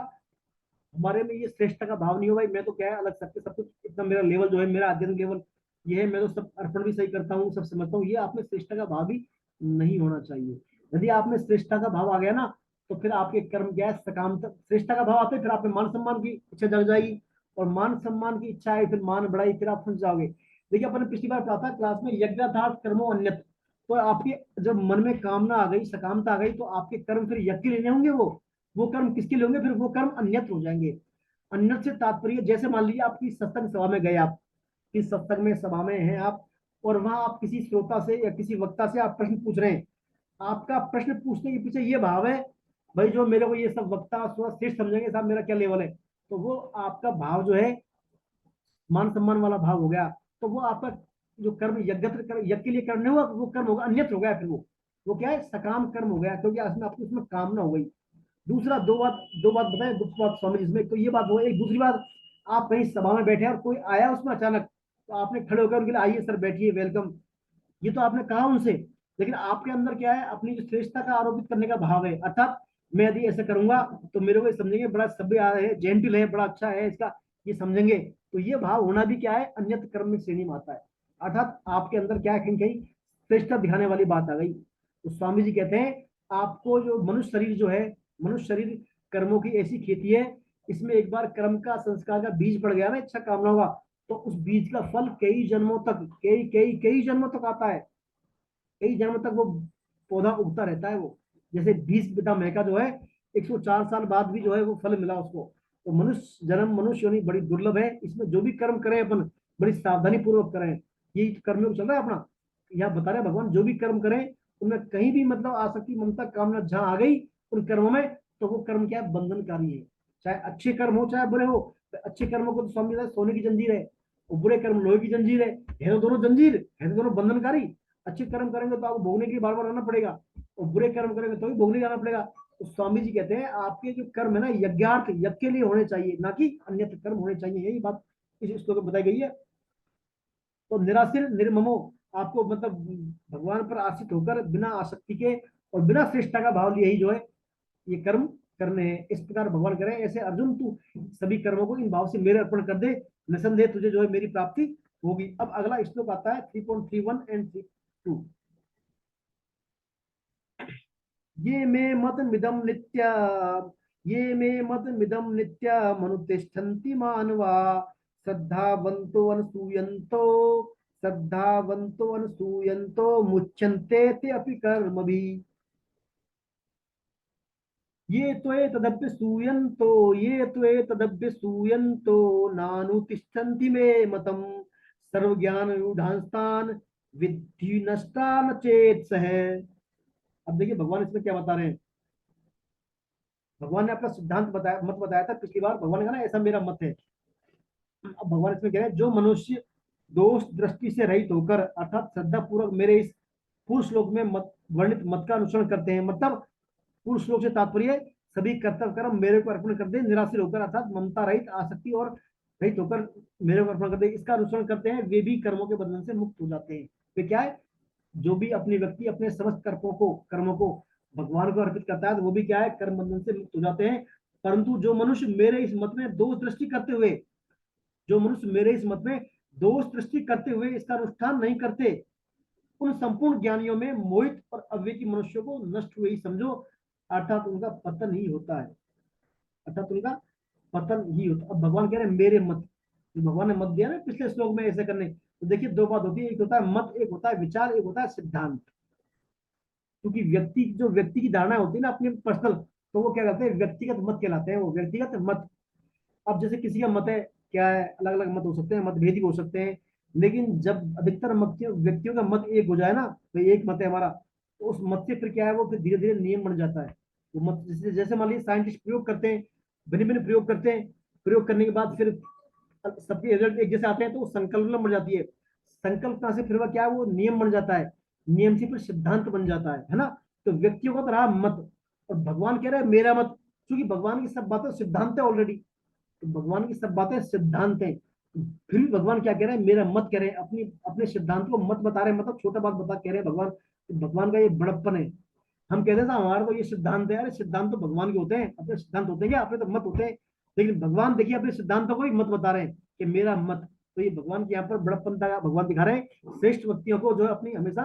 हमारे में ये श्रेष्ठता का भाव नहीं हो, भाई मैं तो क्या है अलग सबके सब कुछ, इतना मेरा लेवल जो है, मेरा अध्ययन लेवल ये है, मैं तो सब अर्पण भी सही करता हूँ, सब समझता हूँ, ये आप में श्रेष्ठता का भाव भी नहीं होना चाहिए। यदि आप में श्रेष्ठता का भाव आ गया ना, तो फिर आपके कर्म क्या है, सकाम तक श्रेष्ठता का भाव आते हैं, फिर आप में मान सम्मान की इच्छा जग जाएगी, और मान सम्मान की इच्छा है, फिर मान बढ़ाई, फिर आप फंस जाओगे। देखिए अपन ने पिछली बार पढ़ा था क्लास में, यज्ञार्थात कर्मो अन्यत। तो आपके जब मन में कामना आ गई, सकामता आ गई, तो आपके कर्म फिर यज्ञ के लेने होंगे, वो कर्म किसके लिए होंगे, फिर वो कर्म अन्यत्र हो जाएंगे। अन्यत्र से तात्पर्य, जैसे मान लीजिए आप किसी सत्संग सभा में गए, आप किस सत्संग में सभा में हैं आप, और वहां आप किसी श्रोता से या किसी वक्ता से आप प्रश्न पूछ रहे हैं। आपका प्रश्न पूछने के पीछे ये भाव है, भाई जो मेरे को ये सब वक्ता श्रेष्ठ समझेंगे, साहब मेरा क्या लेवल है। तो वो आपका भाव जो है मान सम्मान वाला भाव हो गया। तो वो आपका जो कर्म यज्ञ के लिए करने हुआ, वो कर्म होगा अन्यत्र हो गया, फिर वो क्या है, सकाम कर्म हो गया, क्योंकि उसमें आपकी उसमें कामना हो गई। दूसरा, दो बात बताएं दुख बात स्वामी जिसमें, तो ये बात हो, एक दूसरी बात, आप कहीं सभा में बैठे और कोई आया उसमें अचानक, तो आपने खड़े होकर उनके लिए आइए सर बैठिए वेलकम, ये तो आपने कहा उनसे, लेकिन आपके अंदर क्या है, अपनी जो श्रेष्ठता का आरोपित करने का भाव है, अर्थात मैं यदि ऐसा करूंगा तो मेरे को ये समझेंगे बड़ा सभ्य है, जेंटल है, बड़ा अच्छा है इसका, ये समझेंगे। तो ये भाव होना भी क्या है, अन्यत कर्म में श्रेणी में आता है। अर्थात आपके अंदर क्या है, कहीं कहीं श्रेष्ठता दिखाने वाली बात आ गई। तो स्वामी जी कहते हैं आपको जो मनुष्य शरीर जो है, मनुष्य शरीर कर्मों की ऐसी खेती है, इसमें एक बार कर्म का संस्कार का बीज पड़ गया ना इच्छा कामना का, तो उस बीज का फल कई जन्मों तक, कई कई कई जन्मों तक आता है। कई जन्म तक वो पौधा उगता रहता है। वो जैसे 20 पिता महका जो है, 104 साल बाद भी जो है वो फल मिला उसको। तो मनुष्य जन्म, मनुष्य योनि बड़ी दुर्लभ है। इसमें जो भी कर्म करें अपन, बड़ी सावधानी पूर्वक करें। यही कर्म योग चल रहा है अपना। यहाँ बता रहे भगवान, जो भी कर्म करें उनमें कहीं भी मतलब आसक्ति, ममता, कामना जहां आ गई उन कर्मों में, तो वो कर्म क्या है, बंधनकारी है। चाहे अच्छे कर्म हो चाहे बुरे हो। तो अच्छे कर्मों को तो स्वामी जी सोने की जंजीर है, और बुरे कर्म लोहे की जंजीर है। तो दोनों जंजीर है, तो दोनों बंधनकारी। अच्छे कर्म करेंगे तो आपको भोगने के लिए बार बार रहना पड़ेगा, और बुरे कर्म करेंगे तो भी भोगने जाना पड़ेगा। तो स्वामी जी कहते हैं आपके जो कर्म है ना, यज्ञार्थ, यज्ञ के लिए होने चाहिए, ना कि अन्यत्र कर्म होने चाहिए। यही बात इस श्लोक में बताई गई है। तो निराशिर निर्ममो, आपको मतलब भगवान पर आश्रित होकर बिना आसक्ति के और बिना श्रेष्ठता का भाव लिए ही जो है ये कर्म करने हैं। इस प्रकार भगवान कह रहे हैं, ऐसे अर्जुन तू सभी कर्मों को इन भाव से मेरे अर्पण कर दे, निसंदेह तुझे जो है मेरी प्राप्ति होगी। अब अगला श्लोक आता है 3.31 एंड 2। ये मे मत मिदम नित्य, ये मे मत मिदम नित्य मनुतिष्ठन्ति मानवा, श्रद्धावन्तो अनुसूयन्तो, श्रद्धावन्तो अनुसूयन्तो मुच्यन्ते ते अपि कर्मभि। ये त्वे तदभ्य सूयन्तो, ये त्वे तदभ्य सूयन्तो नानुतिष्ठन्ति मे मतम, सर्वज्ञान रूढ़ांस्तान विद्धि नष्टान चेत सह। अब देखिए भगवान इसमें क्या बता रहे हैं। भगवान ने अपना सिद्धांत बताया, मत बताया था पिछली बार। भगवान ने कहा ना ऐसा मेरा मत है। अब भगवान इसमें कह रहे हैं जो मनुष्य दोष दृष्टि से रहित होकर, अर्थात श्रद्धा पूर्वक मेरे इस पूर्व श्लोक में मत वर्णित मत का अनुसरण करते हैं, मतलब पूर्व श्लोक से तात्पर्य सभी कर्तव्य कर्म मेरे को अर्पण कर दे, निराशित होकर, अर्थात ममता रहित, आसक्ति और रहित होकर मेरे को अर्पण कर दे, इसका अनुसरण करते हैं, वे भी कर्मों के बंधन से मुक्त हो जाते हैं। वे क्या है, जो भी अपनी व्यक्ति अपने समस्त कर्मों को भगवान को अर्पित करता है, तो वो भी क्या है, कर्म बंधन से मुक्त हो जाते हैं। परंतु जो मनुष्य मेरे इस मत में दोष दृष्टि करते हुए, जो मनुष्य मेरे इस मत में दोष दृष्टि करते हुए इसका अनुष्ठान नहीं करते, उन संपूर्ण ज्ञानियों में मोहित और अविवेकी मनुष्यों को नष्ट हुए ही समझो, अर्थात उनका पतन ही होता है। अर्थात उनका पतन ही होता है। अब भगवान कह रहे हैं मेरे मत, भगवान ने मत दिया ना पिछले श्लोक में ऐसे करने। तो देखिए दो बात होती है, एक होता है मत, एक होता है विचार, एक होता है सिद्धांत। क्योंकि व्यक्ति की धारणा होती है ना अपनी पर्सनल, तो वो क्या कहते हैं, व्यक्तिगत मत कहलाते हैं, वो व्यक्तिगत मत। अब जैसे किसी का मत है, क्या है, अलग अलग मत हो सकते हैं, मतभेदी हो सकते हैं। लेकिन जब अधिकतर व्यक्तियों का मत एक हो जाए ना, तो एक मत है हमारा, तो उस मत से फिर क्या है, वो फिर धीरे धीरे नियम बन जाता है। वो मत जैसे जैसे मान लीजिए साइंटिस्ट प्रयोग करते हैं, भिन्न भिन्न प्रयोग करते हैं, प्रयोग करने के बाद फिर सबके रिजल्ट एक जैसे आते हैं, तो संकल्पना बन जाती है। संकल्पना से फिर वह क्या है, वो नियम बन जाता है, नियम से फिर सिद्धांत बन जाता है ना। तो व्यक्तियों का तो रहा मत, और भगवान कह रहे हैं मेरा मत, क्योंकि भगवान की सब बातें सिद्धांत है ऑलरेडी। तो भगवान की सब बातें सिद्धांत हैं। फिर भी भगवान क्या कह रहे हैं, मेरा मत कह रहे हैं, अपनी अपने सिद्धांत को मत बता रहे हैं, मतलब छोटा बात बता कह रहे हैं भगवान। तो भगवान का ये बड़प्पन है। हम कहते हैं हमारा तो ये सिद्धांत है, अरे सिद्धांत तो भगवान के होते हैं, अपने सिद्धांत होते हैं क्या, अपने तो मत होते हैं। लेकिन भगवान देखिए अपने सिद्धांतों को ही मत बता रहे हैं कि मेरा मत। तो ये भगवान के यहाँ पर बड़प्पन का भगवान दिखा रहे हैं। श्रेष्ठ व्यक्तियों को जो है अपनी हमेशा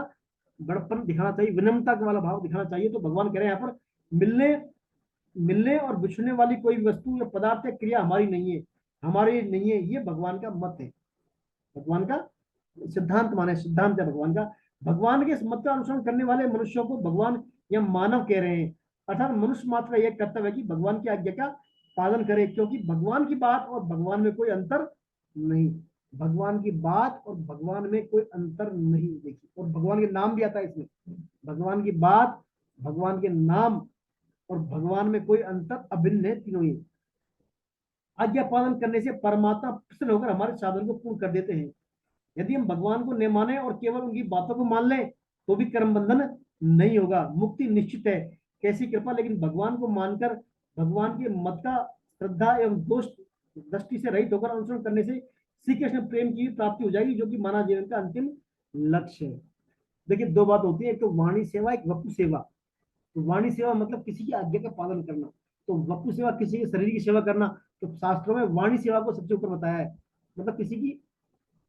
बड़प्पन दिखाना चाहिए, विनम्रता वाला भाव दिखाना चाहिए। तो भगवान कह रहे हैं यहाँ पर मिलने मिलने और बिछड़ने वाली कोई वस्तु या पदार्थ या क्रिया हमारी नहीं है, हमारी नहीं है, ये भगवान का मत है, भगवान का सिद्धांत माने सिद्धांत है भगवान का। भगवान के इस मत का अनुसरण करने वाले मनुष्यों को भगवान या मानव कह रहे हैं। अर्थात मनुष्य मात्र का यह कर्तव्य है कि भगवान की आज्ञा का पालन करे, क्योंकि भगवान की बात और भगवान में कोई अंतर नहीं। भगवान की बात और भगवान में कोई अंतर नहीं। देखिए, और भगवान के नाम भी आता है इसमें, भगवान की बात, भगवान के नाम और भगवान में कोई अंतर अभिन्न है, तीनों ही। आज्ञा पालन करने से परमात्मा प्रसन्न होकर हमारे साधन को पूर्ण कर देते हैं। यदि हम भगवान को न माने और केवल उनकी बातों को मान लें, तो भी कर्म बंधन नहीं होगा, मुक्ति निश्चित है। कैसी कृपा, लेकिन भगवान को मानकर भगवान के मत का श्रद्धा एवं दोष दृष्टि से रहित होकर अनुसरण करने से श्री कृष्ण प्रेम की प्राप्ति हो जाएगी, जो कि मानव जीवन का अंतिम लक्ष्य है। देखिए दो बात होती है, एक तो वाणी सेवा, एक वपु सेवा। तो वाणी सेवा मतलब किसी की आज्ञा का पालन करना, तो वपु सेवा किसी के शरीर की सेवा करना। तो शास्त्रों में वाणी सेवा को सबसे ऊपर बताया है, मतलब किसी की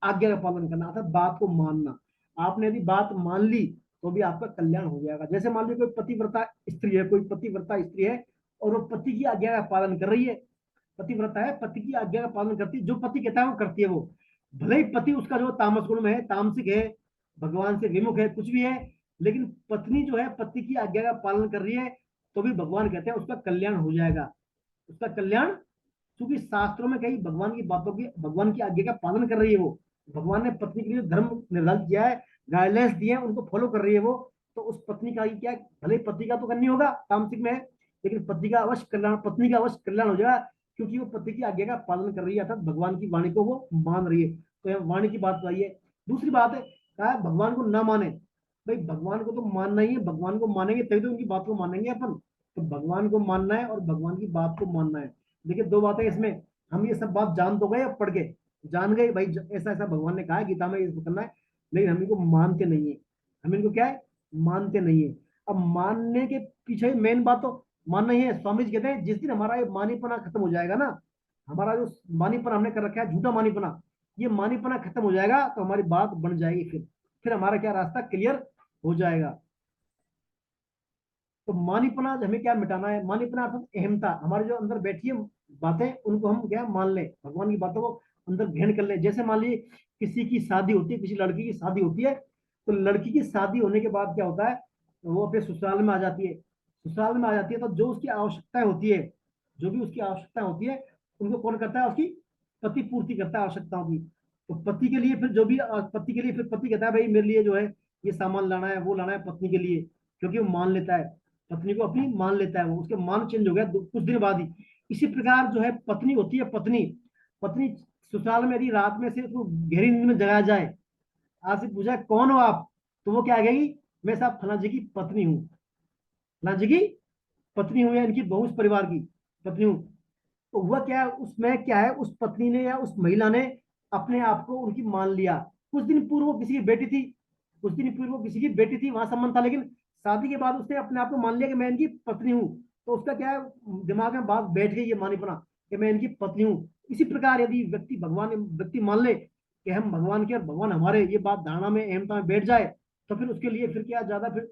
आज्ञा का पालन करना, अर्थात बात को मानना। आपने यदि बात मान ली तो भी आपका कल्याण हो जाएगा। जैसे मान लीजिए कोई पतिव्रता स्त्री है, कोई पतिव्रता स्त्री है और वो पति की आज्ञा का पालन कर रही है। पतिव्रता है, पति की आज्ञा का पालन करती है, जो पति कहता है वो करती है वो। भले ही पति उसका जो तामस गुण में है, तामसिक है, भगवान से विमुख है, कुछ भी है, लेकिन पत्नी जो है पति की आज्ञा का पालन कर रही है, तो भी भगवान कहते हैं उसका कल्याण हो जाएगा। उसका कल्याण, क्योंकि शास्त्रों में कहीं भगवान की बातों की, भगवान की आज्ञा का पालन कर रही है वो। भगवान ने पत्नी के लिए धर्म निर्धारित किया है, गाइडलाइंस दिए हैं, उनको फॉलो कर रही है वो। तो उस पत्नी का ही क्या, भले पति का तो करनी होगा, तामसिक में है, लेकिन पति का अवश्य कल्याण, पत्नी का अवश्य कल्याण हो जाएगा, क्योंकि वो पति की आज्ञा का पालन कर रही है, अर्थात भगवान की वाणी को वो मान रही है। तो यह वाणी की बात बताई है। दूसरी बात है, कहा भगवान को ना माने। भाई भगवान को तो मानना ही है, भगवान को मानेंगे तभी तो उनकी बात को मानेंगे अपन। तो भगवान को मानना है और भगवान की बात को मानना है। देखिए दो बातें इसमें, हम ये सब बात जान तो गए, अब पढ़ के जान गए भाई ऐसा ऐसा भगवान ने कहा है गीता में, इसको करना है, लेकिन हम इनको मानते नहीं है। हम इनको क्या है, मानते नहीं है। अब मानने के पीछे मेन बात तो मानना ही है। स्वामी जी कहते हैं जिस दिन हमारा ये मानीपना खत्म हो जाएगा ना, हमारा जो मानीपना हमने कर रखा है, झूठा मानीपना, ये मानीपना खत्म हो जाएगा तो हमारी बात बन जाएगी। फिर हमारा क्या रास्ता क्लियर हो जाएगा। तो मानीपना हमें क्या मिटाना है, मानीपना अर्थात अहमता, हमारे जो अंदर बैठी है बातें, उनको हम क्या मान लें, भगवान की बातों को अंदर ग्रहण कर ले। जैसे मान लीजिए किसी की शादी होती है, किसी लड़की की शादी होती है, तो लड़की की शादी होने के बाद क्या होता है, वो अपने ससुराल में आ जाती है। ससुराल में आ जाती है तो जो उसकी आवश्यकताएं होती है, जो भी उसकी आवश्यकताएं होती है, उनको कौन करता है, उसकी पति पूर्ति करता है आवश्यकताओं की। तो पति के लिए फिर जो भी पति के लिए फिर पति कहता है भाई मेरे लिए जो है ये सामान लाना है, वो लाना है पत्नी के लिए, क्योंकि वो मान लेता है, पत्नी को अपनी मान लेता है वो, उसके मान चेंज हो गया कुछ दिन बाद ही। इसी प्रकार जो है पत्नी होती है, पत्नी, पत्नी ससुराल में यदि रात में से उसको गहरी नींद में जगाया जाए, आपसे पूछा कौन हो आप, तो वो क्या कहेगी, मैं साहब फला जी की पत्नी हूँ, फला जी की पत्नी हूँ, या इनकी बहू, इस परिवार की पत्नी हूँ। तो हुआ क्या, उसमें क्या है, उस पत्नी ने या उस महिला ने अपने आप को उनकी मान लिया। कुछ दिन पूर्व वो किसी की बेटी थी, कुछ दिन पूर्व वो किसी की बेटी थी, वहां संबंध था, लेकिन शादी के बाद उसने अपने आप को मान लिया कि मैं इनकी पत्नी हूँ। तो उसका क्या है, दिमाग में बात बैठ गई, ये मानीपना कि मैं इनकी पत्नी हूँ। इसी प्रकार यदि व्यक्ति मान ले कि हम भगवान के और भगवान हमारे, ये बात धारणा में, अहमता में बैठ जाए, तो फिर उसके लिए फिर क्या ज्यादा फिर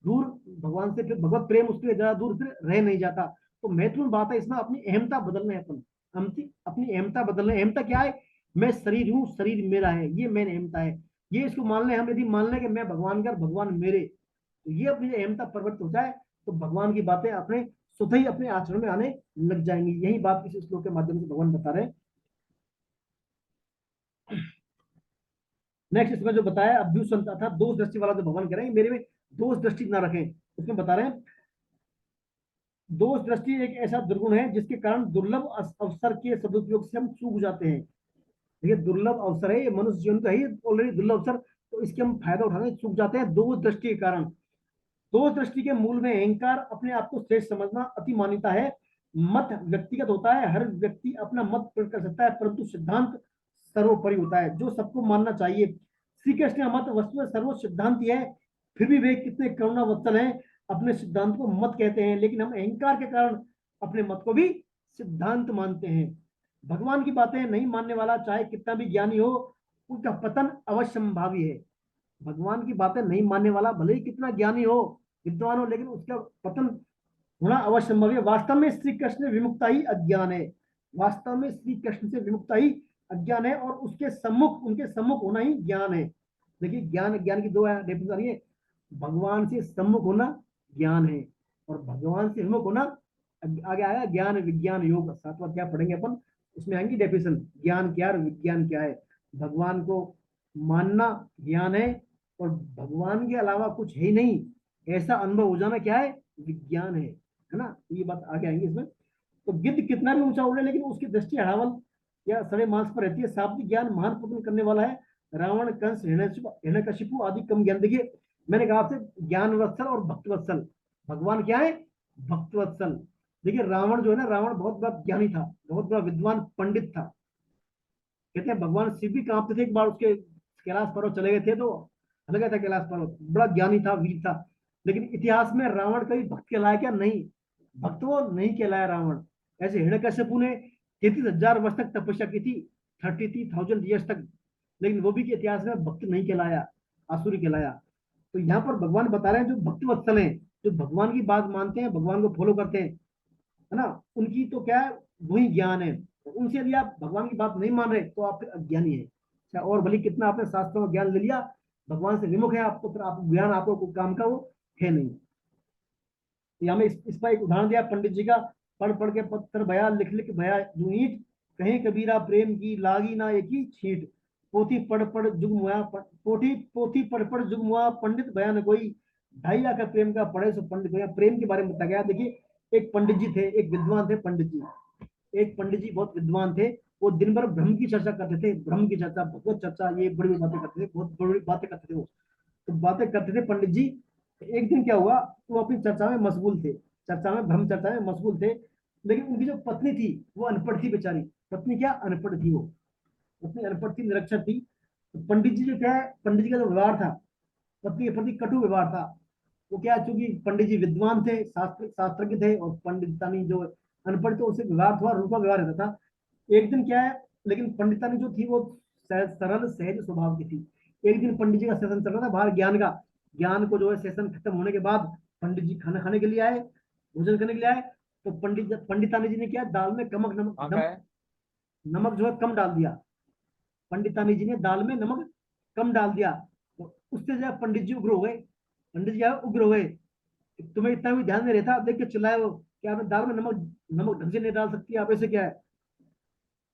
दूर, भगवान से फिर भगवत प्रेम उसके लिए ज्यादा दूर फिर रह नहीं जाता। तो महत्वपूर्ण बात है इसमें अपनी अहमता बदलना है अपन, अपनी अहमता बदलना है। अहमता क्या है, मैं शरीर हूँ, शरीर मेरा है, ये मेन अहमता है। ये इसको मान ले, हम यदि मान लें कि मैं भगवान का, भगवान मेरे, तो ये अपनी अहमता प्रवृत्त हो जाए, तो भगवान की बातें अपने स्वतः ही अपने आचरण में आने लग जाएंगी। यही बात इस श्लोक के माध्यम से भगवान बता रहे हैं। नेक्स्ट इसमें जो बताया अभ्युसंत, अर्थात दोष दृष्टि वाला, जो भगवान कह रहे हैं मेरे में दोष दृष्टि ना रखें, उसमें बता रहे हैं दोष दृष्टि एक ऐसा दुर्गुण है जिसके कारण दुर्लभ अवसर के सदुपयोग से हम चूक जाते हैं। देखिए दुर्लभ अवसर है, ये मनुष्य जीवन का ही ऑलरेडी दुर्लभ अवसर, तो इसके हम फायदा उठाने चूक जाते हैं दोष दृष्टि के कारण। दोष दृष्टि के मूल में अहंकार, अपने आप को श्रेष्ठ समझना, अति मान्यता है। मत व्यक्तिगत होता है, हर व्यक्ति अपना मत प्रकट कर सकता है, परंतु सिद्धांत सर्वोपरि होता है, जो सबको मानना चाहिए। श्री कृष्ण का मत वस्तु सर्वोच्च सिद्धांत है, फिर भी वे कितने करुणा वत्सल हैं, अपने सिद्धांत को मत कहते हैं, लेकिन हम अहंकार के कारण अपने मत को भी सिद्धांत मानते हैं। भगवान की बातें नहीं मानने वाला चाहे कितना भी ज्ञानी हो, उनका पतन अवश्य संभावी है। भगवान की बातें नहीं मानने वाला भले ही कितना ज्ञानी हो, विद्वान हो, लेकिन उसका पतन होना अवश्य संभव है। वास्तव में श्री कृष्ण विमुक्ता ही अज्ञान है, वास्तव में श्री कृष्ण से विमुक्ता ही अज्ञान है, और उसके सम्मुख, उनके सम्मुख होना ही ज्ञान है। देखिए ज्ञान, ज्ञान की दो डेफिनेशन आ रही है, भगवान से सम्मुख होना ज्ञान है, और भगवान से विमुख होना, आगे आया ज्ञान विज्ञान योग, सातवां क्या पढ़ेंगे अपन, उसमें आएंगी डेफिनेशन, ज्ञान क्या और विज्ञान क्या है। भगवान को मानना ज्ञान है, और भगवान के अलावा कुछ है ही नहीं ऐसा अनुभव हो जाना क्या है, विज्ञान है ना। ये बात आगे आएंगे इसमें। तो गिद्ध कितना भी ऊंचा उड़े, लेकिन उसकी दृष्टि हड़ावल या सड़े मांस पर रहती है। शाब्दिक ज्ञान महान पतन करने वाला है। रावण, कंस, हिरण्यकशिपु आदि कम ज्ञान। देखिए मैंने कहा आपसे ज्ञान वत्सल और भक्त वत्सल, भगवान क्या है, भक्त वत्सल। देखिए रावण जो है ना, रावण बहुत बड़ा ज्ञानी था, बहुत बड़ा विद्वान पंडित था। कहते हैं भगवान शिव भी कांपते थे एक बार उसके कैलाश पर्वत चले गए थे, तो अलग था कैलाश पर्वत, बड़ा ज्ञानी था, वीर था। लेकिन इतिहास में रावण कभी भक्त कहलाया क्या? नहीं, भक्त वो नहीं कहलाया रावण। ऐसे हिरण्यकश्यपु ने 33,000 वर्ष तक तपस्या की थी, 33,000 ईयर्स तक, लेकिन वो भी के इतिहास में भक्त नहीं कहलाया, आसुरी कहलाया। तो यहाँ पर भगवान बता रहे हैं जो भक्त वत्सल हैं, जो भगवान की बात मानते हैं, भगवान को फॉलो करते हैं, है ना, उनकी तो क्या है, वही ज्ञान है। तो उनसे यदि आप भगवान की बात नहीं मान रहे तो आप फिर अज्ञानी है। अच्छा, और भले कितना आपने शास्त्रों में ज्ञान ले लिया, भगवान से विमुख है आप, तो फिर आप ज्ञान आपको काम का वो है नहीं। तो यहाँ में इसका एक उदाहरण दिया पंडित जी का, पढ़ पढ़ के पत्थर भया, लिख लिख भया जो ईंट, कहीं कबीरा प्रेम की लागी ना एक ही छींट, पोथी पढ़ पढ़ जुग मुआ, पोथी पोथी पढ़ पढ़ जुग मुआ, पंडित बयान कोई, ढाई आकर प्रेम का पढ़े सो पंडित को। प्रेम के बारे में बताया गया। देखिए, एक पंडित जी थे, एक विद्वान थे पंडित जी, एक पंडित जी बहुत विद्वान थे। वो दिन भर ब्रह्म की चर्चा करते थे, ब्रह्म की चर्चा, भगवत चर्चा, ये बड़ी बड़ी बातें करते थे, बहुत बड़ी बड़ी बातें करते थे वो। तो बातें करते थे पंडित जी। एक दिन क्या हुआ, वो अपनी चर्चा में मशगूल थे, चर्चा में ब्रह्म चर्चा में मशगूल थे। लेकिन उनकी जो पत्नी थी वो अनपढ़ थी बेचारी। पत्नी क्या अनपढ़ थी, वो पत्नी अनपढ़ थी, निरक्षर थी। तो पंडित जी जो क्या है, पंडित जी का जो व्यवहार था, पत्नी के प्रति कटु व्यवहार था। वो क्या, चूंकि पंडित जी विद्वान थे, शास्त्रज्ञ थे, और पंडितानी जो अनपढ़, तो उससे व्यवहार थोड़ा रूखा व्यवहार रहता था। एक दिन क्या है, लेकिन पंडितानी जो थी वो सरल सहज स्वभाव की थी। एक दिन पंडित जी का सेशन चल रहा था बाहर ज्ञान का, ज्ञान को जो है सेशन खत्म होने के बाद पंडित जी खाना खाने के लिए आए, भोजन करने के लिए आए। तो पंडितानी जी ने क्या, दाल में कमक नमक जो है कम डाल दिया। पंडितानी जी ने दाल में नमक कम डाल दिया। तो उससे जो है पंडित जी उग्र हो गए, पंडित जी उग्र हो गए। तुम्हें इतना भी ध्यान नहीं रहता, देख के चिल्लाए वो, क्या आपने दाल में नमक नमक ढंग से नहीं डाल सकती आप, ऐसे क्या है?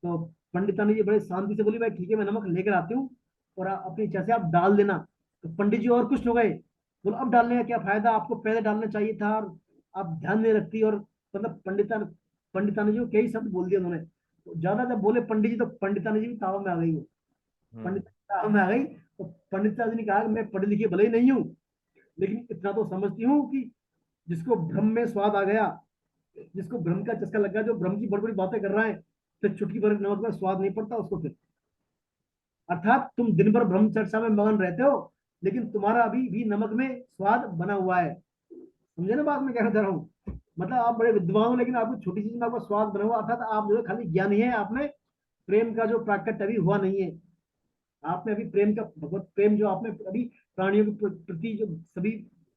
तो पंडितानी जी बड़े शांति से बोली, भाई ठीक है, मैं नमक लेकर आती हूँ, और अपनी इच्छा से आप डाल देना। तो पंडित जी और खुश हो गए, बोलो अब डालने का क्या फायदा, आपको पहले डालना चाहिए था, और आप ध्यान नहीं रखती। और मतलब पंडितानी जी को कई शब्द बोल दिए उन्होंने। तो ज्यादा जब बोले पंडित जी, तो पंडितानी जी भी ताव में आ गई। पंडित ताव में आ गई। तो पंडिता जी ने कहा, मैं पढ़ी लिखी भले ही नहीं हूँ, लेकिन इतना तो समझती हूँ कि जिसको ब्रह्म में स्वाद आ गया, जिसको ब्रह्म का चस्का लग गया, जो ब्रह्म की बड़ी बड़ी बातें कर रहा है, फिर चुटकी भर नमक में स्वाद नहीं पड़ता उसको फिर। अर्थात तुम दिन भर ब्रह्म चर्चा में मगन रहते हो, लेकिन तुम्हारा अभी भी नमक में स्वाद बना हुआ है। समझे ना बात मैं कहना चाह रहा हूँ? मतलब आप बड़े विद्वान हो, लेकिन आपको छोटी चीज में आपका स्वाद बना हुआ, अर्थात आप जो है खाली ज्ञानी है, आपने प्रेम का जो प्राकट्य अभी हुआ नहीं है। आपने अभी प्रेम का भगवत प्रेम जो आपने अभी प्राणियों के प्रति, जो सभी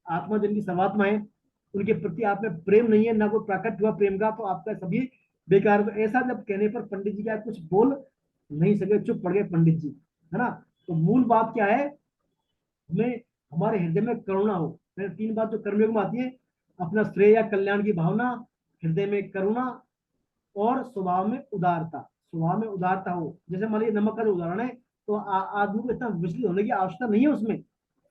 आत्मा जिनकी सर्वात्मा है, उनके प्रति आप में प्रेम नहीं है, ना कोई प्राकट हुआ प्रेम का, तो आपका सभी बेकार। तो ऐसा जब कहने पर पंडित जी क्या कुछ बोल नहीं सके, चुप पड़ गए पंडित जी, है ना। तो मूल बात क्या है, हमें हमारे हृदय में करुणा हो। फिर तीन बात जो कर्मयोग में आती है, अपना श्रेय या कल्याण की भावना, हृदय में करुणा, और स्वभाव में उदारता। स्वभाव में उदारता हो, जैसे मान लीजिए नमक का जो उदाहरण है, तो आदमी को इतना विचलित होने की आवश्यकता नहीं है, उसमें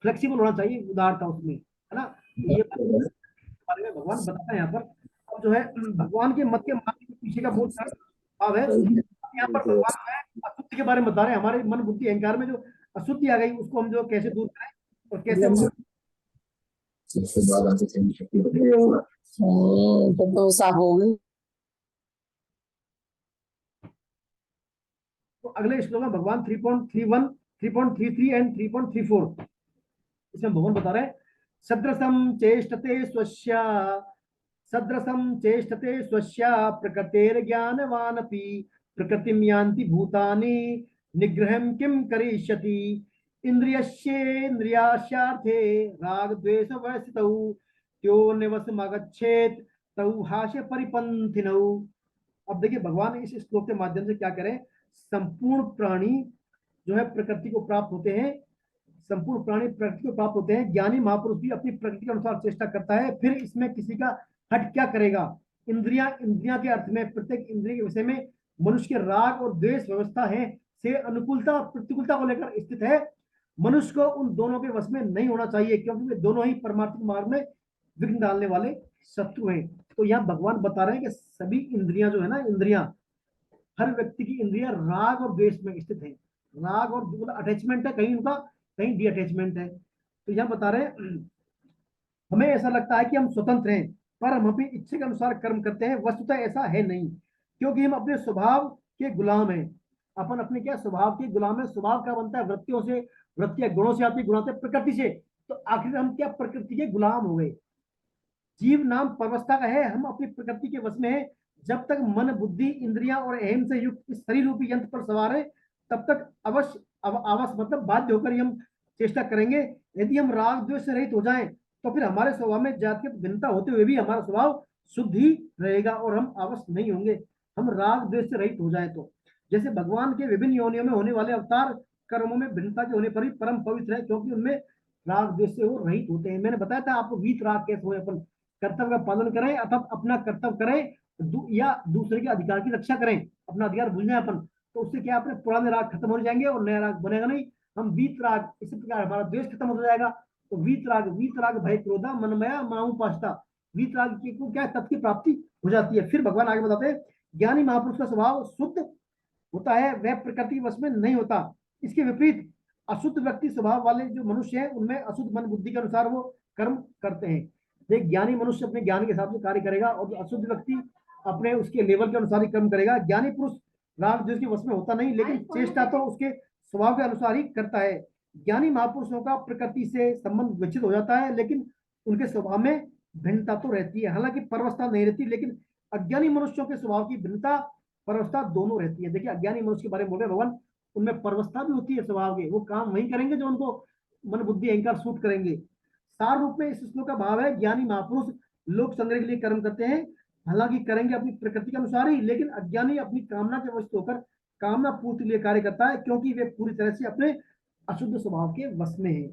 फ्लेक्सिबल होना चाहिए, उदारता उसमें, है ना। तो ये बारे में भगवान बताता है यहाँ पर। अब जो है भगवान के मत के मानने के पीछे का बहुत सारा भाव है। यहाँ पर भगवान जो है अशुद्धि के बारे में बता रहे हैं, हमारे मन बुद्धि अहंकार में जो अशुद्धि आ गई, उसको हम जो कैसे दूर करें, और कैसे हम तो साफ होगी। तो अगले श्लोक में भगवान 3.31, 3.33 एंड 3.34, इसमें भगवान बता रहे हैं, सदृशम चेष्टते स्वस्य, सदृशम चेष्टते स्वस्य प्रकृतेर ज्ञानवानपि, प्रकृतिम यान्ति भूतानि निग्रहं किम करिष्यति, इंद्रियस्येन्द्रियास्यार्थे राग द्वेष वर्षितौ त्यो निवसमगच्छेत् तौ हास्य परिपन्थिनौ। अब देखिए भगवान इस श्लोक के माध्यम से क्या करें, संपूर्ण प्राणी जो है प्रकृति को प्राप्त होते हैं, संपूर्ण प्राणी प्रकृति को प्राप्त होते हैं। ज्ञानी महापुरुष भी अपनी प्रकृति के अनुसार चेष्टा करता है, फिर इसमें किसी का हट क्या करेगा। इंद्रिया, इंद्रिया के अर्थ में प्रत्येक इंद्रिय के विषय में मनुष्य के राग और द्वेष व्यवस्था है से अनुकूलता और प्रतिकूलता को लेकर स्थित है। मनुष्य को उन दोनों के वश में नहीं होना चाहिए, क्योंकि वे दोनों ही परमार्थिक मार्ग में विघ्न डालने वाले शत्रु हैं। तो यहाँ भगवान बता रहे हैं कि सभी इंद्रियां जो है ना, इंद्रियां, हर व्यक्ति की इंद्रियां राग और द्वेष में स्थित है। राग और अटैचमेंट है कहीं उनका, कहीं डी अटैचमेंट है। तो यहाँ बता रहे हैं, हमें ऐसा लगता है कि हम स्वतंत्र हैं, पर हम अपनी इच्छा के अनुसार कर्म करते हैं। वस्तुतः ऐसा है नहीं, क्योंकि हम अपने स्वभाव के गुलाम हैं। अपन अपने क्या स्वभाव के गुलाम है। स्वभाव क्या बनता है, वृत्तियों से, वृत्तियां गुणों से आती है, गुण आते हैं प्रकृति से। तो आखिर हम क्या प्रकृति के गुलाम हो गए। जीव नाम परवस्था का है, हम अपनी प्रकृति के वश में है। जब तक मन बुद्धि इंद्रियां और अहम से युक्त इस शरीर रूपी यंत्र पर सवार है, तब तक अवश्य अवश्य मतलब बाध्य होकर ही हम चेष्टा करेंगे। यदि हम राग द्वेष से रहित हो जाएं, तो फिर हमारे स्वभाव में जातीय भिन्नता होते हुए भी हमारा स्वभाव शुद्ध ही रहेगा और हम अवश्य नहीं होंगे। हम राग द्वेष से रहित हो जाए तो, जैसे भगवान के विभिन्न योनियों में होने वाले अवतार कर्मों में भिन्नता के होने पर ही परम पवित्र है, क्योंकि उनमें राग द्वेष से वो रहित होते हैं। मैंने बताया था आपको वीत राग कैसे हो, अपन कर्तव्य का पालन करें अर्थात अपना कर्तव्य करें, या दूसरे के अधिकार की रक्षा करें, अपना अधिकार भूल जाए अपन, तो उससे क्या अपने पुराने राग खत्म हो जाएंगे और नया राग बनेगा नहीं। हम वीत राग, इसी प्रकार हमारा द्वेष खत्म हो जाएगा। तो वीत राग भय क्रोधा मनमया माऊ पास्ता, वीत राग की को क्या तत् की प्राप्ति हो जाती है। फिर भगवान आगे बताते हैं, ज्ञानी महापुरुष का स्वभाव शुद्ध होता है, वह प्रकृति वश में नहीं होता। इसके विपरीत अशुद्ध व्यक्ति स्वभाव वाले जो मनुष्य हैं, उनमें अशुद्ध मन बुद्धि के अनुसार वो कर्म करते हैं। देख, ज्ञानी मनुष्य अपने ज्ञान के हिसाब से कार्य करेगा और जो अशुद्ध व्यक्ति अपने उसके लेवल के अनुसार ही कर्म करेगा। ज्ञानी पुरुष राग द्वेष के वश में होता नहीं, लेकिन चेष्टा तो उसके स्वभाव के अनुसार ही करता है। ज्ञानी महापुरुषों का प्रकृति से संबंध विच्छित हो जाता है, लेकिन उनके स्वभाव में भिन्नता तो रहती है। हालांकि परवस्था नहीं रहती, लेकिन अज्ञानी मनुष्यों के स्वभाव की भिन्नता परवस्था दोनों रहती है। देखिए, अज्ञानी मनुष्य के बारे में बोल रहे भगवान, उनमें परवस्था भी होती है स्वभाव के, वो काम वही करेंगे जो उनको मन बुद्धि अहंकार सूट करेंगे। सार रूप में इस श्लोक का भाव है, ज्ञानी महापुरुष लोक संग्रह के लिए कर्म करते हैं, हालांकि करेंगे अपनी प्रकृति के अनुसार ही, लेकिन अज्ञानी अपनी कामना के वश होकर कामना पूर्ति के लिए कार्य करता है, क्योंकि वे पूरी तरह से अपने अशुद्ध स्वभाव के वश में है।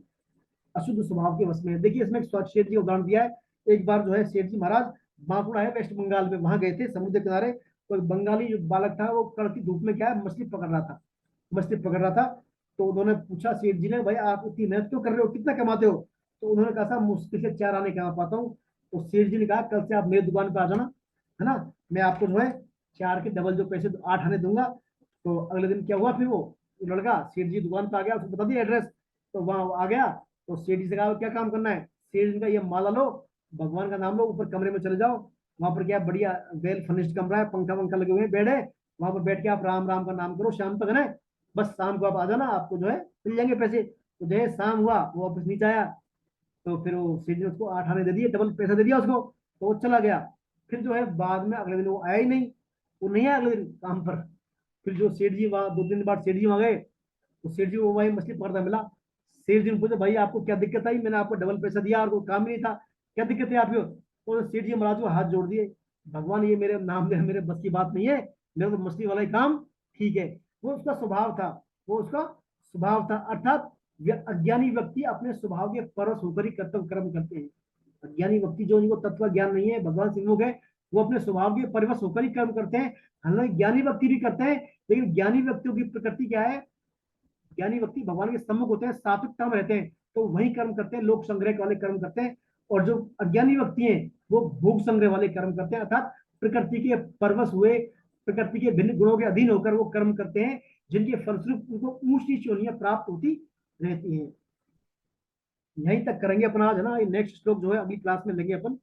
अशुद्ध स्वभाव के वश में है। देखिए, इसमें सेठ जी उदाहरण दिया है। एक बार जो है सेठ जी महाराज बांकुड़ा है वेस्ट बंगाल में, वहां गए थे समुद्र किनारे। तो बंगाली जो बालक था वो कड़की धूप में क्या है मछली पकड़ रहा था, मछली पकड़ रहा था। तो उन्होंने पूछा सेठ जी ने, भाई आप इतनी मेहनत क्यों कर रहे हो, कितना कमाते हो? तो उन्होंने कहा था, मुश्किल से 4 आने कमा पाता हूँ। तो सेठ जी ने कहा, कल से आप मेरी दुकान पे आ जाना, है ना, मैं आपको जो है 4 के डबल जो पैसे 8 आने दूंगा। तो अगले दिन क्या हुआ, फिर वो लड़का सेठ जी दुकान पे आ गया, उसको बता दिया एड्रेस। तो वहां आ गया, तो सेठ जी से कहा क्या काम करना है। सेठ जी का, ये माला लो, भगवान का नाम लो, ऊपर कमरे में चले जाओ, वहां पर क्या बढ़िया वेल फर्निश्ड कमरा है, पंखा वंखा लगे हुए हैं, बेड है, वहां पर बैठ के आप राम राम का नाम करो शाम तक, है ना, बस शाम को आप आ जाना, आपको जो है मिल जाएंगे पैसे। तो जो है शाम हुआ, वो वापस नीचे आया, तो फिर वो सेठ ने उसको 8 आने दे दिए, डबल पैसा दे दिया उसको, तो वो चला गया। फिर जो है बाद में अगले दिन वो आया ही नहीं, वो नहीं आया अगले दिन काम पर। फिर जो सेठ जी वहां 2 दिन बाद सेठ जी वहां गए, तो सेठ जी वो वही मछली पकड़ता मिला। सेठ जी ने पूछा, भाई आपको क्या दिक्कत आई, मैंने आपको डबल पैसा दिया और कोई काम ही नहीं था, क्या दिक्कत है आपको? तो सेठ जी महाराज को हाथ जोड़ दिए, भगवान ये मेरे नाम में मेरे बस की बात नहीं है, मेरे तो मछली वाला ही काम ठीक है। वो उसका स्वभाव था, वो उसका स्वभाव था। अर्थात अज्ञानी व्यक्ति अपने स्वभाव के परवश होकर ही कर्तव्य कर्म करते हैं। अज्ञानी व्यक्ति जो इनको तत्व ज्ञान नहीं है, भगवान से विमुख है, वो अपने स्वभाव के परिवश होकर ही कर्म करते हैं। हालांकि ज्ञानी व्यक्ति भी करते हैं, लेकिन ज्ञानी व्यक्तियों की प्रकृति क्या है, ज्ञानी व्यक्ति भगवान के सम्मुख होते हैं, सात्विकता में रहते हैं, तो वही कर्म करते हैं, लोक संग्रह वाले कर्म करते हैं। और जो अज्ञानी व्यक्ति हैं, वो भोग संग्रह वाले कर्म करते हैं, अर्थात प्रकृति के परवश हुए, प्रकृति के भिन्न गुणों के अधीन होकर वो कर्म करते हैं, जिनके फलस्वरूप उनको ऊंच नीच योनियां प्राप्त होती रहती हैं। यहीं तक करेंगे अपन आज, है ना। नेक्स्ट श्लोक जो है अगली क्लास में लेंगे अपन।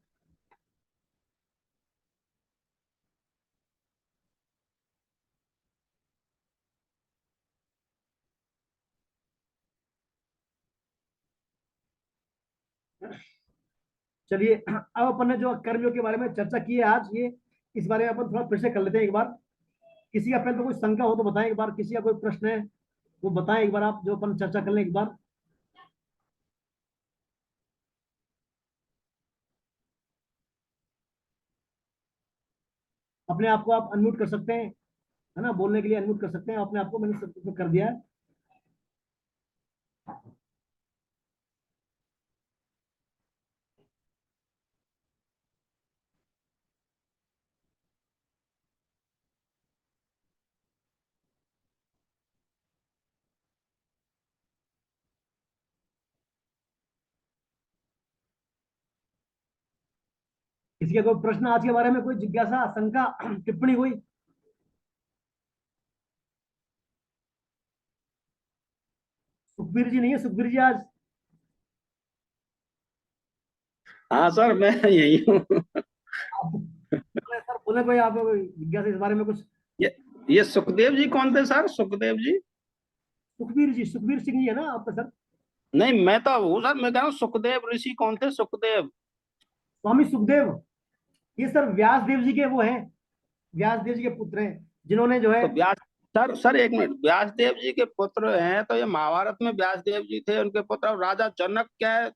चलिए, अब अपन ने जो कर्मयोग के बारे में चर्चा की है आज, ये इस बारे में अपन थोड़ा फिर से कर लेते हैं एक बार। किसी का पहले तो कोई शंका हो तो बताएं एक बार, किसी का कोई प्रश्न है वो बताएं एक बार, आप जो अपन चर्चा कर लें एक बार। अपने आप को आप अनम्यूट कर सकते हैं, है ना, बोलने के लिए अनम्यूट कर सकते हैं अपने आप को, मैंने सब कर दिया है। किसी का कोई प्रश्न आज के बारे में, कोई जिज्ञासा शंका टिप्पणी कोई? सुखबीर जी नहीं है, सुखबीर जी आज? हाँ सर, मैं यही हूँ। आप बोले सर, बोले कोई आप जिज्ञासा इस बारे में कुछ? ये ये सुखदेव जी कौन थे सर, सुखदेव जी? सुखबीर सिंह जी है ना आपका सर? नहीं, मैं तो हूँ सर, मैं कह रहा हूँ सुखदेव ऋषि कौन थे, सुखदेव। स्वामी सुखदेव, ये सर व्यास देव जी के वो हैं, व्यास देव जी के पुत्र हैं, जिन्होंने जो है। तो व्यास, सर एक मिनट, व्यास देव जी के पुत्र हैं तो ये महाभारत में व्यास देव जी थे उनके पुत्र, और राजा जनक क्या है,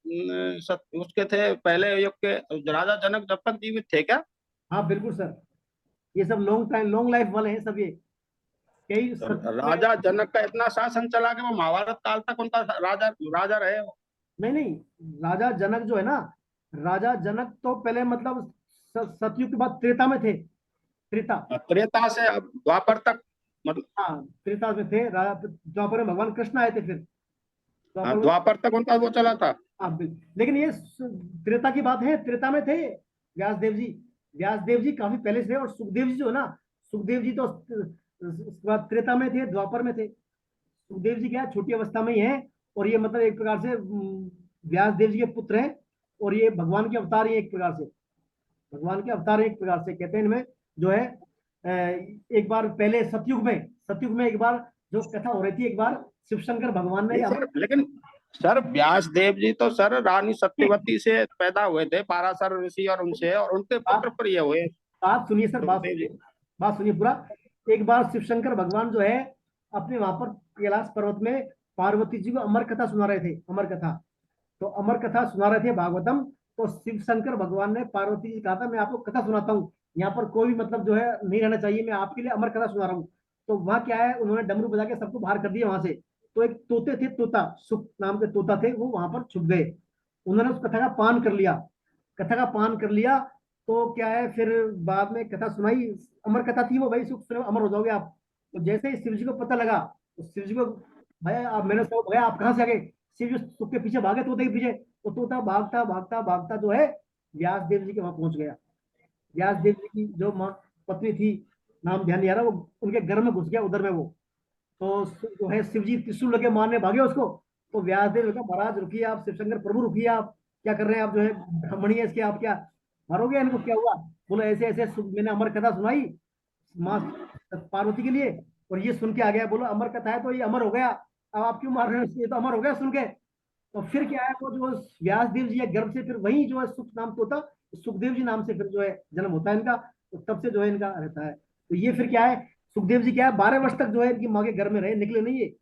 उसके थे पहले युग के, राजा जनक जब तक जीवित थे क्या? हाँ बिल्कुल सर, ये सब लॉन्ग टाइम लॉन्ग लाइफ वाले हैं सब ये, कई तो सतयुग में। राजा जनक का इतना शासन चला कि वो महाभारत काल तक उनका राजा राजा रहे हो। नहीं नहीं, राजा जनक जो है ना, राजा जनक तो पहले मतलब सतयुग के बाद त्रेता में थे, त्रेता। त्रेता से अब द्वापर तक, मतलब। हाँ त्रेता में थे राजा, द्वापर में भगवान कृष्ण आए थे फिर, हाँ, द्वापर में। द्वापर तक उनका वो चला था। हाँ लेकिन ये त्रेता की बात है, त्रेता में थे व्यास देव जी। व्यास देव जी काफी पहले से थे, और सुखदेव जी जो है ना, सुखदेव जी तो उसके बाद त्रेता में थे, द्वापर में थे। सुखदेव जी क्या है, छोटी अवस्था में ही है, और ये मतलब एक प्रकार से व्यास देव जी के पुत्र हैं, और ये भगवान के अवतार ही हैं एक प्रकार से, भगवान के अवतार हैं एक प्रकार से कहते हैं इनमें, जो है एक बार पहले सतयुग में एक बार जो कथा हो रही थी, एक बार शिव शंकर भगवान ने नहीं हम। सर, लेकिन सर व्यास देव जी तो सर रानी सत्यवती से पैदा हुए थे, पाराशर ऋषि और उनसे, और उनके पुत्र बात पर ये हुए बात सुनिए सर, सुखदेव जी। बात सुनिए पूरा। एक बार शिव शंकर भगवान जो है अपने वहां पर कैलाश पर्वत में पार्वती जी को अमर कथा सुना रहे थे, अमर कथा। तो अमर कथा सुना रहे थे भागवतम। तो शिव शंकर भगवान ने पार्वती जी कहा था मैं आपको कथा सुनाता हूँ, यहाँ पर कोई भी मतलब जो है नहीं रहना चाहिए, मैं आपके लिए अमर कथा सुना रहा हूँ। तो वहां क्या है, उन्होंने डमरू बजा के सबको बाहर कर दिया वहां से। तो एक तोते थे, तोता सुख नाम के तोता थे, वो वहां पर छुप गए। उन्होंने उस कथा का पान कर लिया, कथा का पान कर लिया। तो क्या है, फिर बाद में कथा सुनाई, अमर कथा थी वो, भाई सुख सुन अमर हो जाओगे आप। तो जैसे ही शिव जी को पता लगा, तो शिव जी को, भाई आप, मैंने सब भैया आप कहाँ से आ गए, शिव जी सुख के पीछे भागे, तोते के पीछे। तो तोता भागता भागता भागता जो है व्यास देव जी के वहां पहुंच गया। व्यास देव जी की जो माँ पत्नी थी, नाम ध्यान नहीं आ रहा, वो उनके घर में घुस गया उधर में वो। तो जो है शिव जी त्रिशूल लगे मारने भागे उसको। तो व्यासदेव ने कहा महाराज रुकिए आप, शिवशंकर प्रभु रुकिए, आप क्या कर रहे हैं, आप जो है ब्राह्मणी है इसके, आप क्या मारोगे इनको, क्या हुआ? बोले ऐसे ऐसे मैंने अमर कथा सुनाई माँ पार्वती के लिए, और ये सुन के आ गया। बोलो अमर कथा है तो ये अमर हो गया, अब आप क्यों मार रहे हो, ये तो अमर हो गया सुन के। तो फिर क्या है, वो जो व्यास देव जी है गर्भ से फिर वही जो है सुख नाम तोता, सुखदेव जी नाम से फिर जो है जन्म होता है इनका। तो तब से जो है इनका रहता है। तो ये फिर क्या है, सुखदेव जी क्या है 12 वर्ष तक जो है इनकी माँ के घर में रहे, निकले नहीं ये।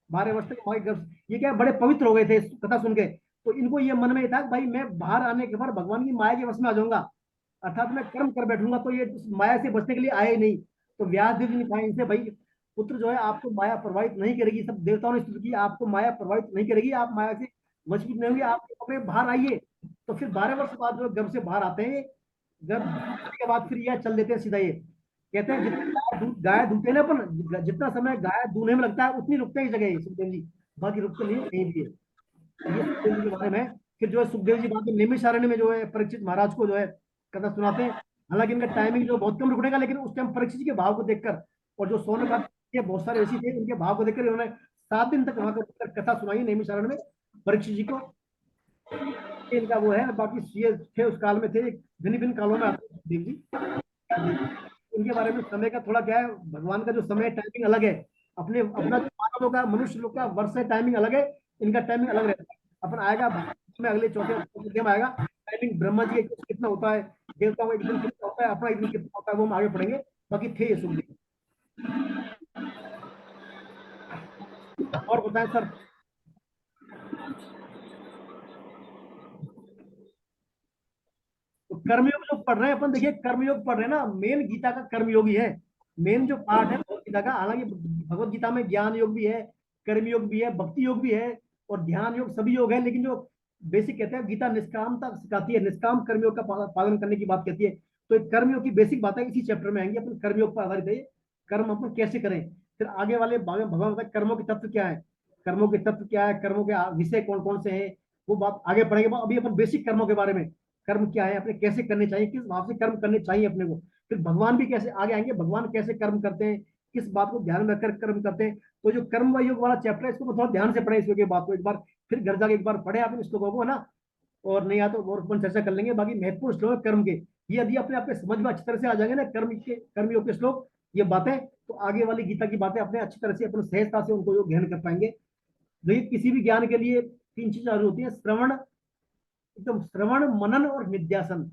12 वर्ष तक माँ के घर, ये क्या है बड़े पवित्र हो गए थे इस कथा सुन के। तो इनको ये मन में था कि भाई मैं बाहर आने के बाद भगवान की माया के वश में आ जाऊंगा, अर्थात मैं कर्म कर बैठूंगा, तो ये माया से बचने के लिए आए ही नहीं। तो व्यास देव जी ने कहा इनसे, भाई पुत्र जो है आपको माया प्रभावित नहीं करेगी, सब देवताओं ने स्तुति की, आपको माया प्रभावित नहीं करेगी, आप माया से वशीभूत नहीं होंगे, आप अपने बाहर आइए। तो फिर 12 वर्ष बाद जो गर्भ से बाहर आते हैं, गर्भ के बाद फिर यह चल देते हैं सीधा, ये कहते हैं जितना गाय दूधते हैं ना अपन, जितना समय गाय दूधने में लगता है उतनी रुकते ही जगह है सुखदेव जी, बाकी रुकते नहीं कहीं भी है। ये सुखदेव जी के बारे में। फिर जो है सुखदेव जी बाद में नैमिषारण्य में जो है परीक्षित महाराज को जो है कथा सुनाते हैं। हालांकि इनका टाइमिंग जो बहुत कम रुकने का, लेकिन उस टाइम परीक्षित जी के भाव को देखकर, और जो सोने का ये बहुत सारे ऋषि थे उनके भाव को देखकर इन्होंने 7 दिन तक वहां पर कथा सुनाई नैमिषारण्य में परीक्षित जी को। ये इनका वो है, बाकी ये थे उस काल में थे, भिन्न भिन्न कालों में आते हैं सुखदेव जी। इनके बारे में समय का थोड़ा क्या है, भगवान का जो समय टाइमिंग अलग है, अपने अपना जो मानव लोग का, मनुष्य लोग का वर्ष है टाइमिंग अलग है, इनका टाइमिंग अलग रहता है। अपन आएगा में अगले चौथे चौथे में आएगा टाइमिंग, ब्रह्मा जी का कितना होता है, देवताओं का एक दिन कितना होता है, अपना एक दिन कितना होता है, वो हम आगे पढ़ेंगे। बाकी थे ये सुखदेव। और बताएं सर। तो कर्मयोग जो पढ़ रहे हैं अपन, देखिए कर्मयोग पढ़ रहे हैं ना, मेन गीता का कर्मयोग ही है, मेन जो पार्ट है भगवत गीता का। हालांकि भगवत गीता में ज्ञान योग भी है, कर्मयोग भी है, भक्ति योग भी है, और ध्यान योग, सभी योग है। लेकिन जो बेसिक कहते हैं गीता निष्कामता सिखाती है, निष्काम कर्मयोग का पालन करने की बात कहती है। तो एक कर्मयोग की बेसिक बात है, इसी चैप्टर में आएंगे अपन, कर्मयोग पर आधारित है ये। कर्म अपन कैसे करें, फिर आगे वाले भाग में भगवान बताए कर्मों के तत्व क्या है, कर्मों के तत्व क्या है, कर्मों के विषय कौन कौन से हैं, वो बात आगे पढ़ेंगे। अभी अपन बेसिक कर्मों के बारे में, कर्म क्या है, अपने कैसे करने चाहिए, किस भाव से कर्म करने चाहिए अपने को। फिर भगवान भी कैसे आगे आएंगे, भगवान कैसे कर्म करते हैं, किस बात को ध्यान में रखकर कर्म करते हैं। तो जो कर्म व योग वाला चैप्टर है, इसको थोड़ा ध्यान से पढ़े, इस बात को एक बार फिर घर जाके एक बार पढ़े आप इन श्लोकों को, है ना। और नहीं आ तो और अपन चर्चा कर लेंगे। बाकी महत्वपूर्ण श्लोक है कर्म के, ये यदि अपने आप समझ में अच्छी तरह से आ जाएंगे ना, कर्म योग के श्लोक, ये बातें, तो आगे वाली गीता की बातें अपने अच्छी तरह से अपने सहजता से उनको जो ग्रहण कर पाएंगे। देखिए किसी भी ज्ञान के लिए तीन चीजें जरूरी होती है, श्रवण, एकदम श्रवण, मनन और निध्यासन।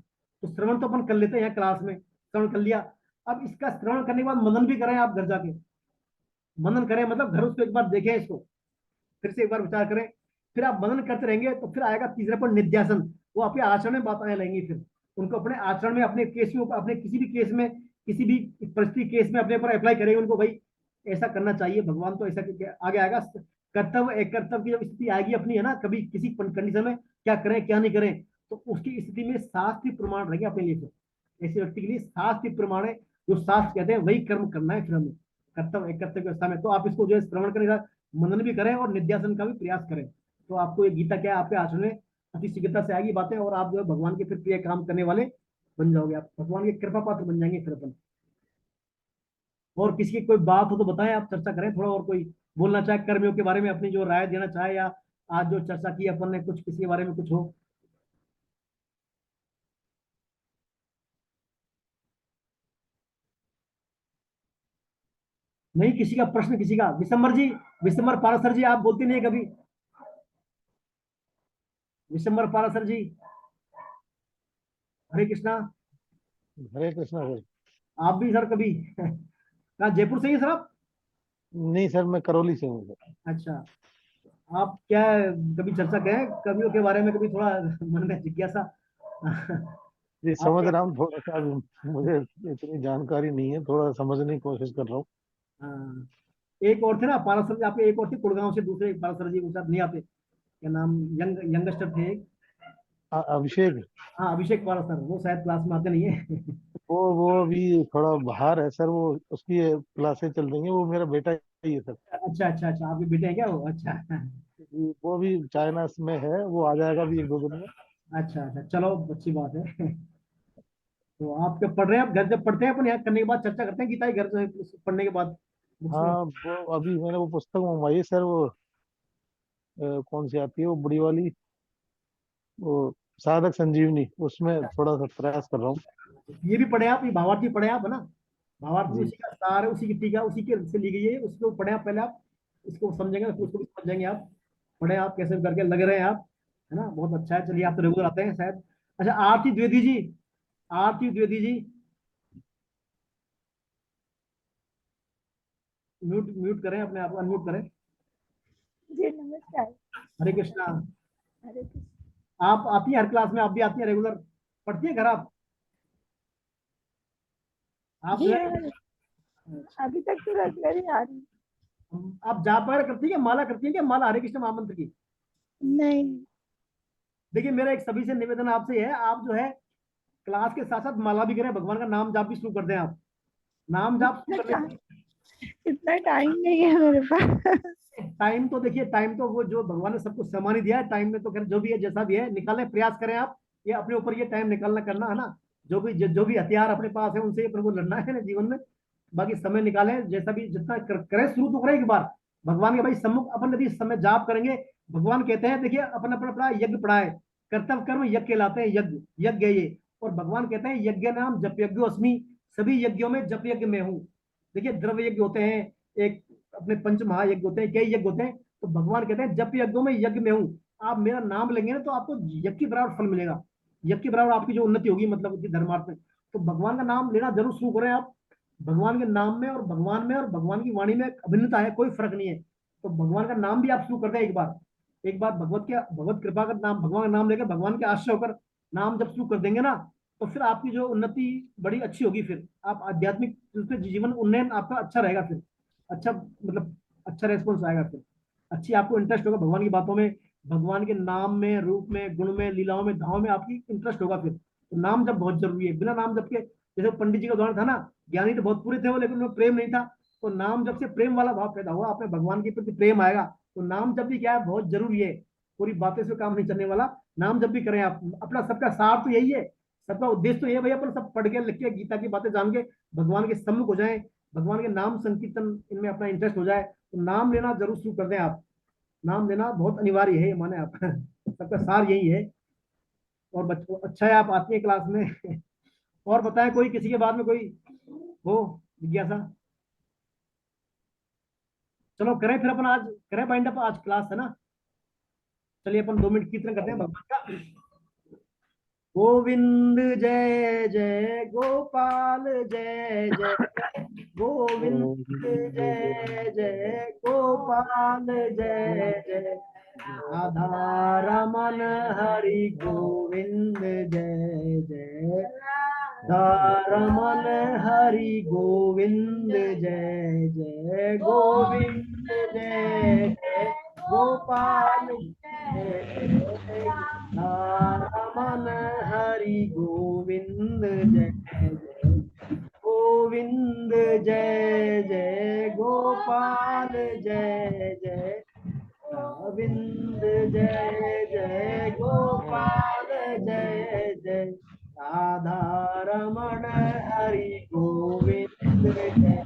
तो श्रवण तो अपन कर लेते हैं क्लास में, श्रवण कर लिया। अब इसका श्रवण करने के बाद मनन भी करें आप घर जाके। मनन करें मतलब घर उसको एक बार देखें, इसको फिर से एक बार विचार करें। फिर आप मनन करते रहेंगे तो फिर आएगा तीसरे पर निध्यासन। वो आपके आचरण में बात आने लगेंगी, फिर उनको अपने आचरण में, अपने केस में, अपने किसी भी केस में, किसी भी परिस्थिति केस में अपने ऊपर अप्लाई करेंगे उनको, भाई ऐसा करना चाहिए, भगवान तो ऐसा आगे आएगा। कर्तव्य, एक कर्तव्य की जब स्थिति आएगी अपनी, है ना, कभी किसी कंडीशन में क्या करें क्या नहीं करें, तो उसकी स्थिति में शास्त्रीय प्रमाण रहेंगे अपने लिए। फिर ऐसे व्यक्ति के लिए शास्त्रीय प्रमाण है, जो शास्त्र कहते हैं वही कर्म करना है फिर हमें, कर्तव्य, एक कर्तव्य व्यवस्था में। तो आप इसको जो है श्रवण करें, मनन भी करें और निध्यासन का भी प्रयास करें, तो आपको ये गीता क्या है आपके आचरण में अति शीघ्रता से आएगी बातें, और आप जो है भगवान के फिर प्रिय काम करने वाले बन जाओगे, आप भगवान के कृपा पात्र बन जाएंगे फिर अपन। और किसी की कोई बात हो तो बताएं, आप चर्चा करें थोड़ा, और कोई बोलना चाहे कर्मियों के बारे में अपनी जो राय देना चाहे, या आज जो चर्चा की अपन ने कुछ किसी के बारे में कुछ हो। नहीं किसी का प्रश्न, किसी का, विशंबर जी, विशंबर पारासर जी, आप बोलते नहीं है कभी, विशंबर पारासर जी, हरे कृष्णा। हरे कृष्णा सर। आप भी सर कभी कहाँ, जयपुर से ही हैं सर आप? नहीं सर, मैं करौली से हूँ सर। अच्छा, आप क्या कभी चर्चा करें कवियों के बारे में, कभी थोड़ा मन में जिज्ञासा जी समझ आपके, रहा हूँ, थोड़ा सा मुझे इतनी जानकारी नहीं है, थोड़ा समझने की कोशिश कर रहा हूँ। हाँ, एक और थे ना पारासर जी आपके, एक और थे कुड़गांव से, दूसरे पारासर जी वो शायद नहीं आते, क्या नाम, यंगस्टर थे एक। अभिषेक। हाँ अभिषेक पारासर, वो शायद क्लास में आते नहीं है वो अभी थोड़ा बाहर है सर, वो उसकी क्लासेस चल रही हैं, वो मेरा बेटा ही है सर। अच्छा अच्छा अच्छा, आपके बेटे हैं क्या वो? अच्छा वो भी चाइना में है, वो आ जाएगा भी 1-2 दिन में। अच्छा अच्छा, चलो अच्छी बात है तो आप क्या पढ़ रहे हैं, आप घर जब पढ़ते हैं अपन यहाँ करने के बाद चर्चा करते हैं गीता की, घर से पढ़ने के बाद बुक्स में। हाँ, वो अभी मैंने वो पुस्तक मंगवाई है सर, वो कौन सी आती है वो बड़ी वाली, वो साधक संजीवनी, उसमें थोड़ा सा प्रयास कर रहा हूँ। ये भी पढ़े आप, ये भावार्थ भी पढ़े आप, है ना? भावार्थ भी जी। उसी का सार है, उसी की टीका उसी के से ली गई है, उसको पढ़े आप पहले, आप इसको समझेंगे फिर उसको भी समझ जाएंगे आप। पढ़े आप, कैसे भी करके लग रहे हैं आप, है ना, बहुत अच्छा है। चलिए आप तो रेगुलर आते हैं शायद। अच्छा आरती द्विवेदी जी, आरती द्विवेदी जी, म्यूट म्यूट करें अपने आप को, अनम्यूट करें। जी नमस्कार। हरे कृष्णा। हरे कृष्ण। आप आती हैं हर क्लास में, आप भी आती हैं रेगुलर, पढ़ती हैं घर आप? आप जी जो है, हाँ, अभी तक तो रेगुलर ही आ रही। आप जाप वगैरह करती हैं, माला करती हैं क्या, माला हरे कृष्ण महामंत्र की? नहीं। देखिए मेरा एक सभी से निवेदन आपसे है, आप जो है क्लास के साथ साथ माला भी करें, भगवान का नाम जाप भी शुरू कर दें आप, नाम जाप शुरू कर लें। इतना टाइम नहीं है मेरे पास। टाइम तो देखिए, टाइम तो वो जो भगवान ने सबको समान ही दिया है, टाइम में तो खैर जो भी है जैसा भी है निकालें, प्रयास करें आप, ये अपने ऊपर ये टाइम निकालना करना है ना, जो भी हथियार अपने पास है उनसे प्रभु लड़ना है ना जीवन में। बाकी समय निकालें, जैसा भी जितना करें, शुरू तो करें एक बार भगवान के भाई सम्मुख, अपन यदि समय जाप करेंगे, भगवान कहते हैं देखिए अपन अपना अपना यज्ञ पढ़ा है, कर्तव्य कर्म यज्ञ कहलाते हैं, यज्ञ यज्ञ है ये। और भगवान कहते हैं यज्ञ नाम जप यज्ञ अस्मि, सभी यज्ञों में जप यज्ञ में हूँ। देखिए द्रव्य यज्ञ होते हैं, एक अपने पंच महायज्ञ होते हैं, कई यज्ञ होते हैं, तो भगवान कहते हैं जप यज्ञों में यज्ञ में हूँ। आप मेरा नाम लेंगे ना तो आपको यज्ञ के बराबर फल मिलेगा, यज्ञ के बराबर आपकी जो उन्नति होगी, मतलब उसकी धर्मार्थ में। तो भगवान का नाम लेना जरूर शुरू करें आप। भगवान के नाम में और भगवान में और भगवान की वाणी में अभिन्नता है, कोई फर्क नहीं है। तो भगवान का नाम भी आप शुरू कर दें एक बार, एक बार भगवत कृपा का नाम, भगवान का नाम लेकर भगवान के आश्रय होकर नाम जब शुरू कर देंगे ना, तो फिर आपकी जो उन्नति बड़ी अच्छी होगी, फिर आप आध्यात्मिक रूप से जीवन उन्नयन आपका अच्छा रहेगा, फिर अच्छा मतलब अच्छा रेस्पॉन्स आएगा, फिर अच्छी आपको इंटरेस्ट होगा भगवान की बातों में, भगवान के नाम में, रूप में, गुण में, लीलाओं में, धामों में आपकी इंटरेस्ट होगा फिर। तो नाम जब बहुत जरूरी है, बिना नाम जब के, जैसे पंडित जी का उदाहरण था ना, ज्ञानी तो बहुत पूरे थे वो, लेकिन उनमें प्रेम नहीं था। तो नाम जब से प्रेम वाला भाव पैदा हुआ, आपने भगवान के प्रति प्रेम आएगा, तो नाम जब भी क्या है बहुत जरूरी है, पूरी बातें से काम नहीं चलने वाला। नाम जब भी करें आप, अपना सबका सार तो यही है, सबका उद्देश्य तो ये है भैया अपन सब पढ़ के लिख के गीता की बातें जान के भगवान के सम्मुख हो जाए, भगवान के नाम संकीर्तन इनमें अपना इंटरेस्ट हो जाए। तो नाम लेना जरूर शुरू कर दें आप, नाम लेना बहुत अनिवार्य है, ये माने आप सबका सार यही है। और बच्चों अच्छा है आप आती है क्लास में और बताएं कोई किसी के बाद में कोई हो जिज्ञासा। चलो करें फिर अपन आज करें बाइंड अप, आज क्लास है ना। चलिए अपन 2 मिनट कीर्तन करते हैं भगवान का। गोविंद जय जय गोपाल जय जय, गोविंद जय जय गोपाल जय जय, राधा रमन हरि गोविंद जय जय, राधा रमन हरि गोविंद जय जय, गोविंद जय जय गोपाल जय जय, रमन हरि गोविंद जय जय, गोविंद जय जय गोपाल जय जय, गोविंद जय जय गोपाल जय जय, राधा रमण हरि गोविंद जय जय,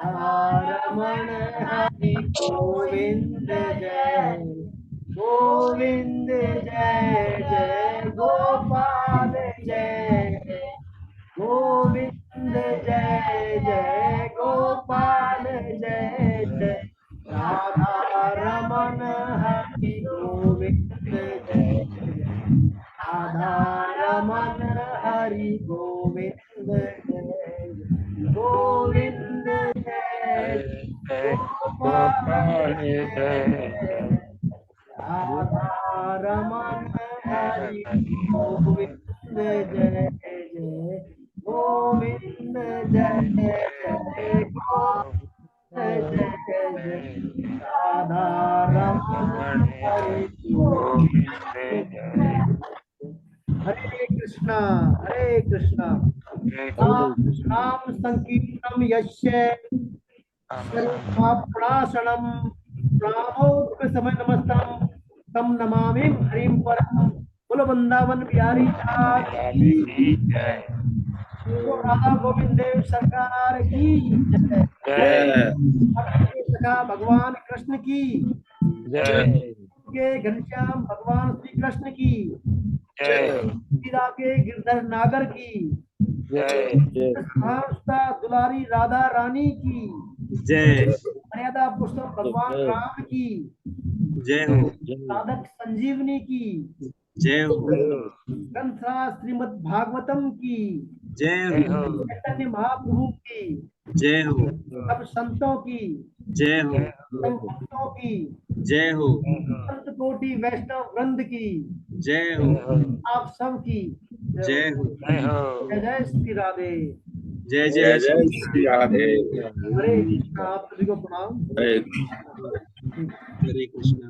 रमण हरि गोविंद जय, गोविंद जय जय गोपाल जय जय, गोविंद जय जय गोपाल जय जय, राधा रमण हरि गोविंद जय जय, राधा रमण हरि गोविंद जय, गोविंद जय गोपाल जय, राधा रमण हरि गोविंद जय जय, गोविंद जय जय गोविंद जय जय, राधा रमण हरि गोविंद जय। हरे कृष्णा नाम संकीर्तनम यस्य सर्वपापनाशनम, रामोत्क समय नमस्तम तम नमामि हरिम परम। बोलो वृंदावन बिहारी लाल की जय, बोलो राधा गोविंद देव सरकार की जय, सखा भगवान कृष्ण की जय, के घनश्याम भगवान श्री कृष्ण की जय, मीरा के गिरधर नागर की जय, जय, दुलारी राधा रानी की जय, मर्यादा पुरुषोत्तम भगवान जय। राम की जय हो, साधक संजीवनी की, जय हो, ग्रंथा श्रीमद् भागवतम की, जय हो, चैतन्य महाप्रभु की, जय हो, सब संतों की, जय हो, सब भक्तों की, जय हो, संत कोटि वैष्णव वृंद की, जय हो, आप सब की जय हो, जय जय श्री राधे। जय जय श्री राधे। हरे कृष्णा। आप सभी को प्रणाम। हरे कृष्ण।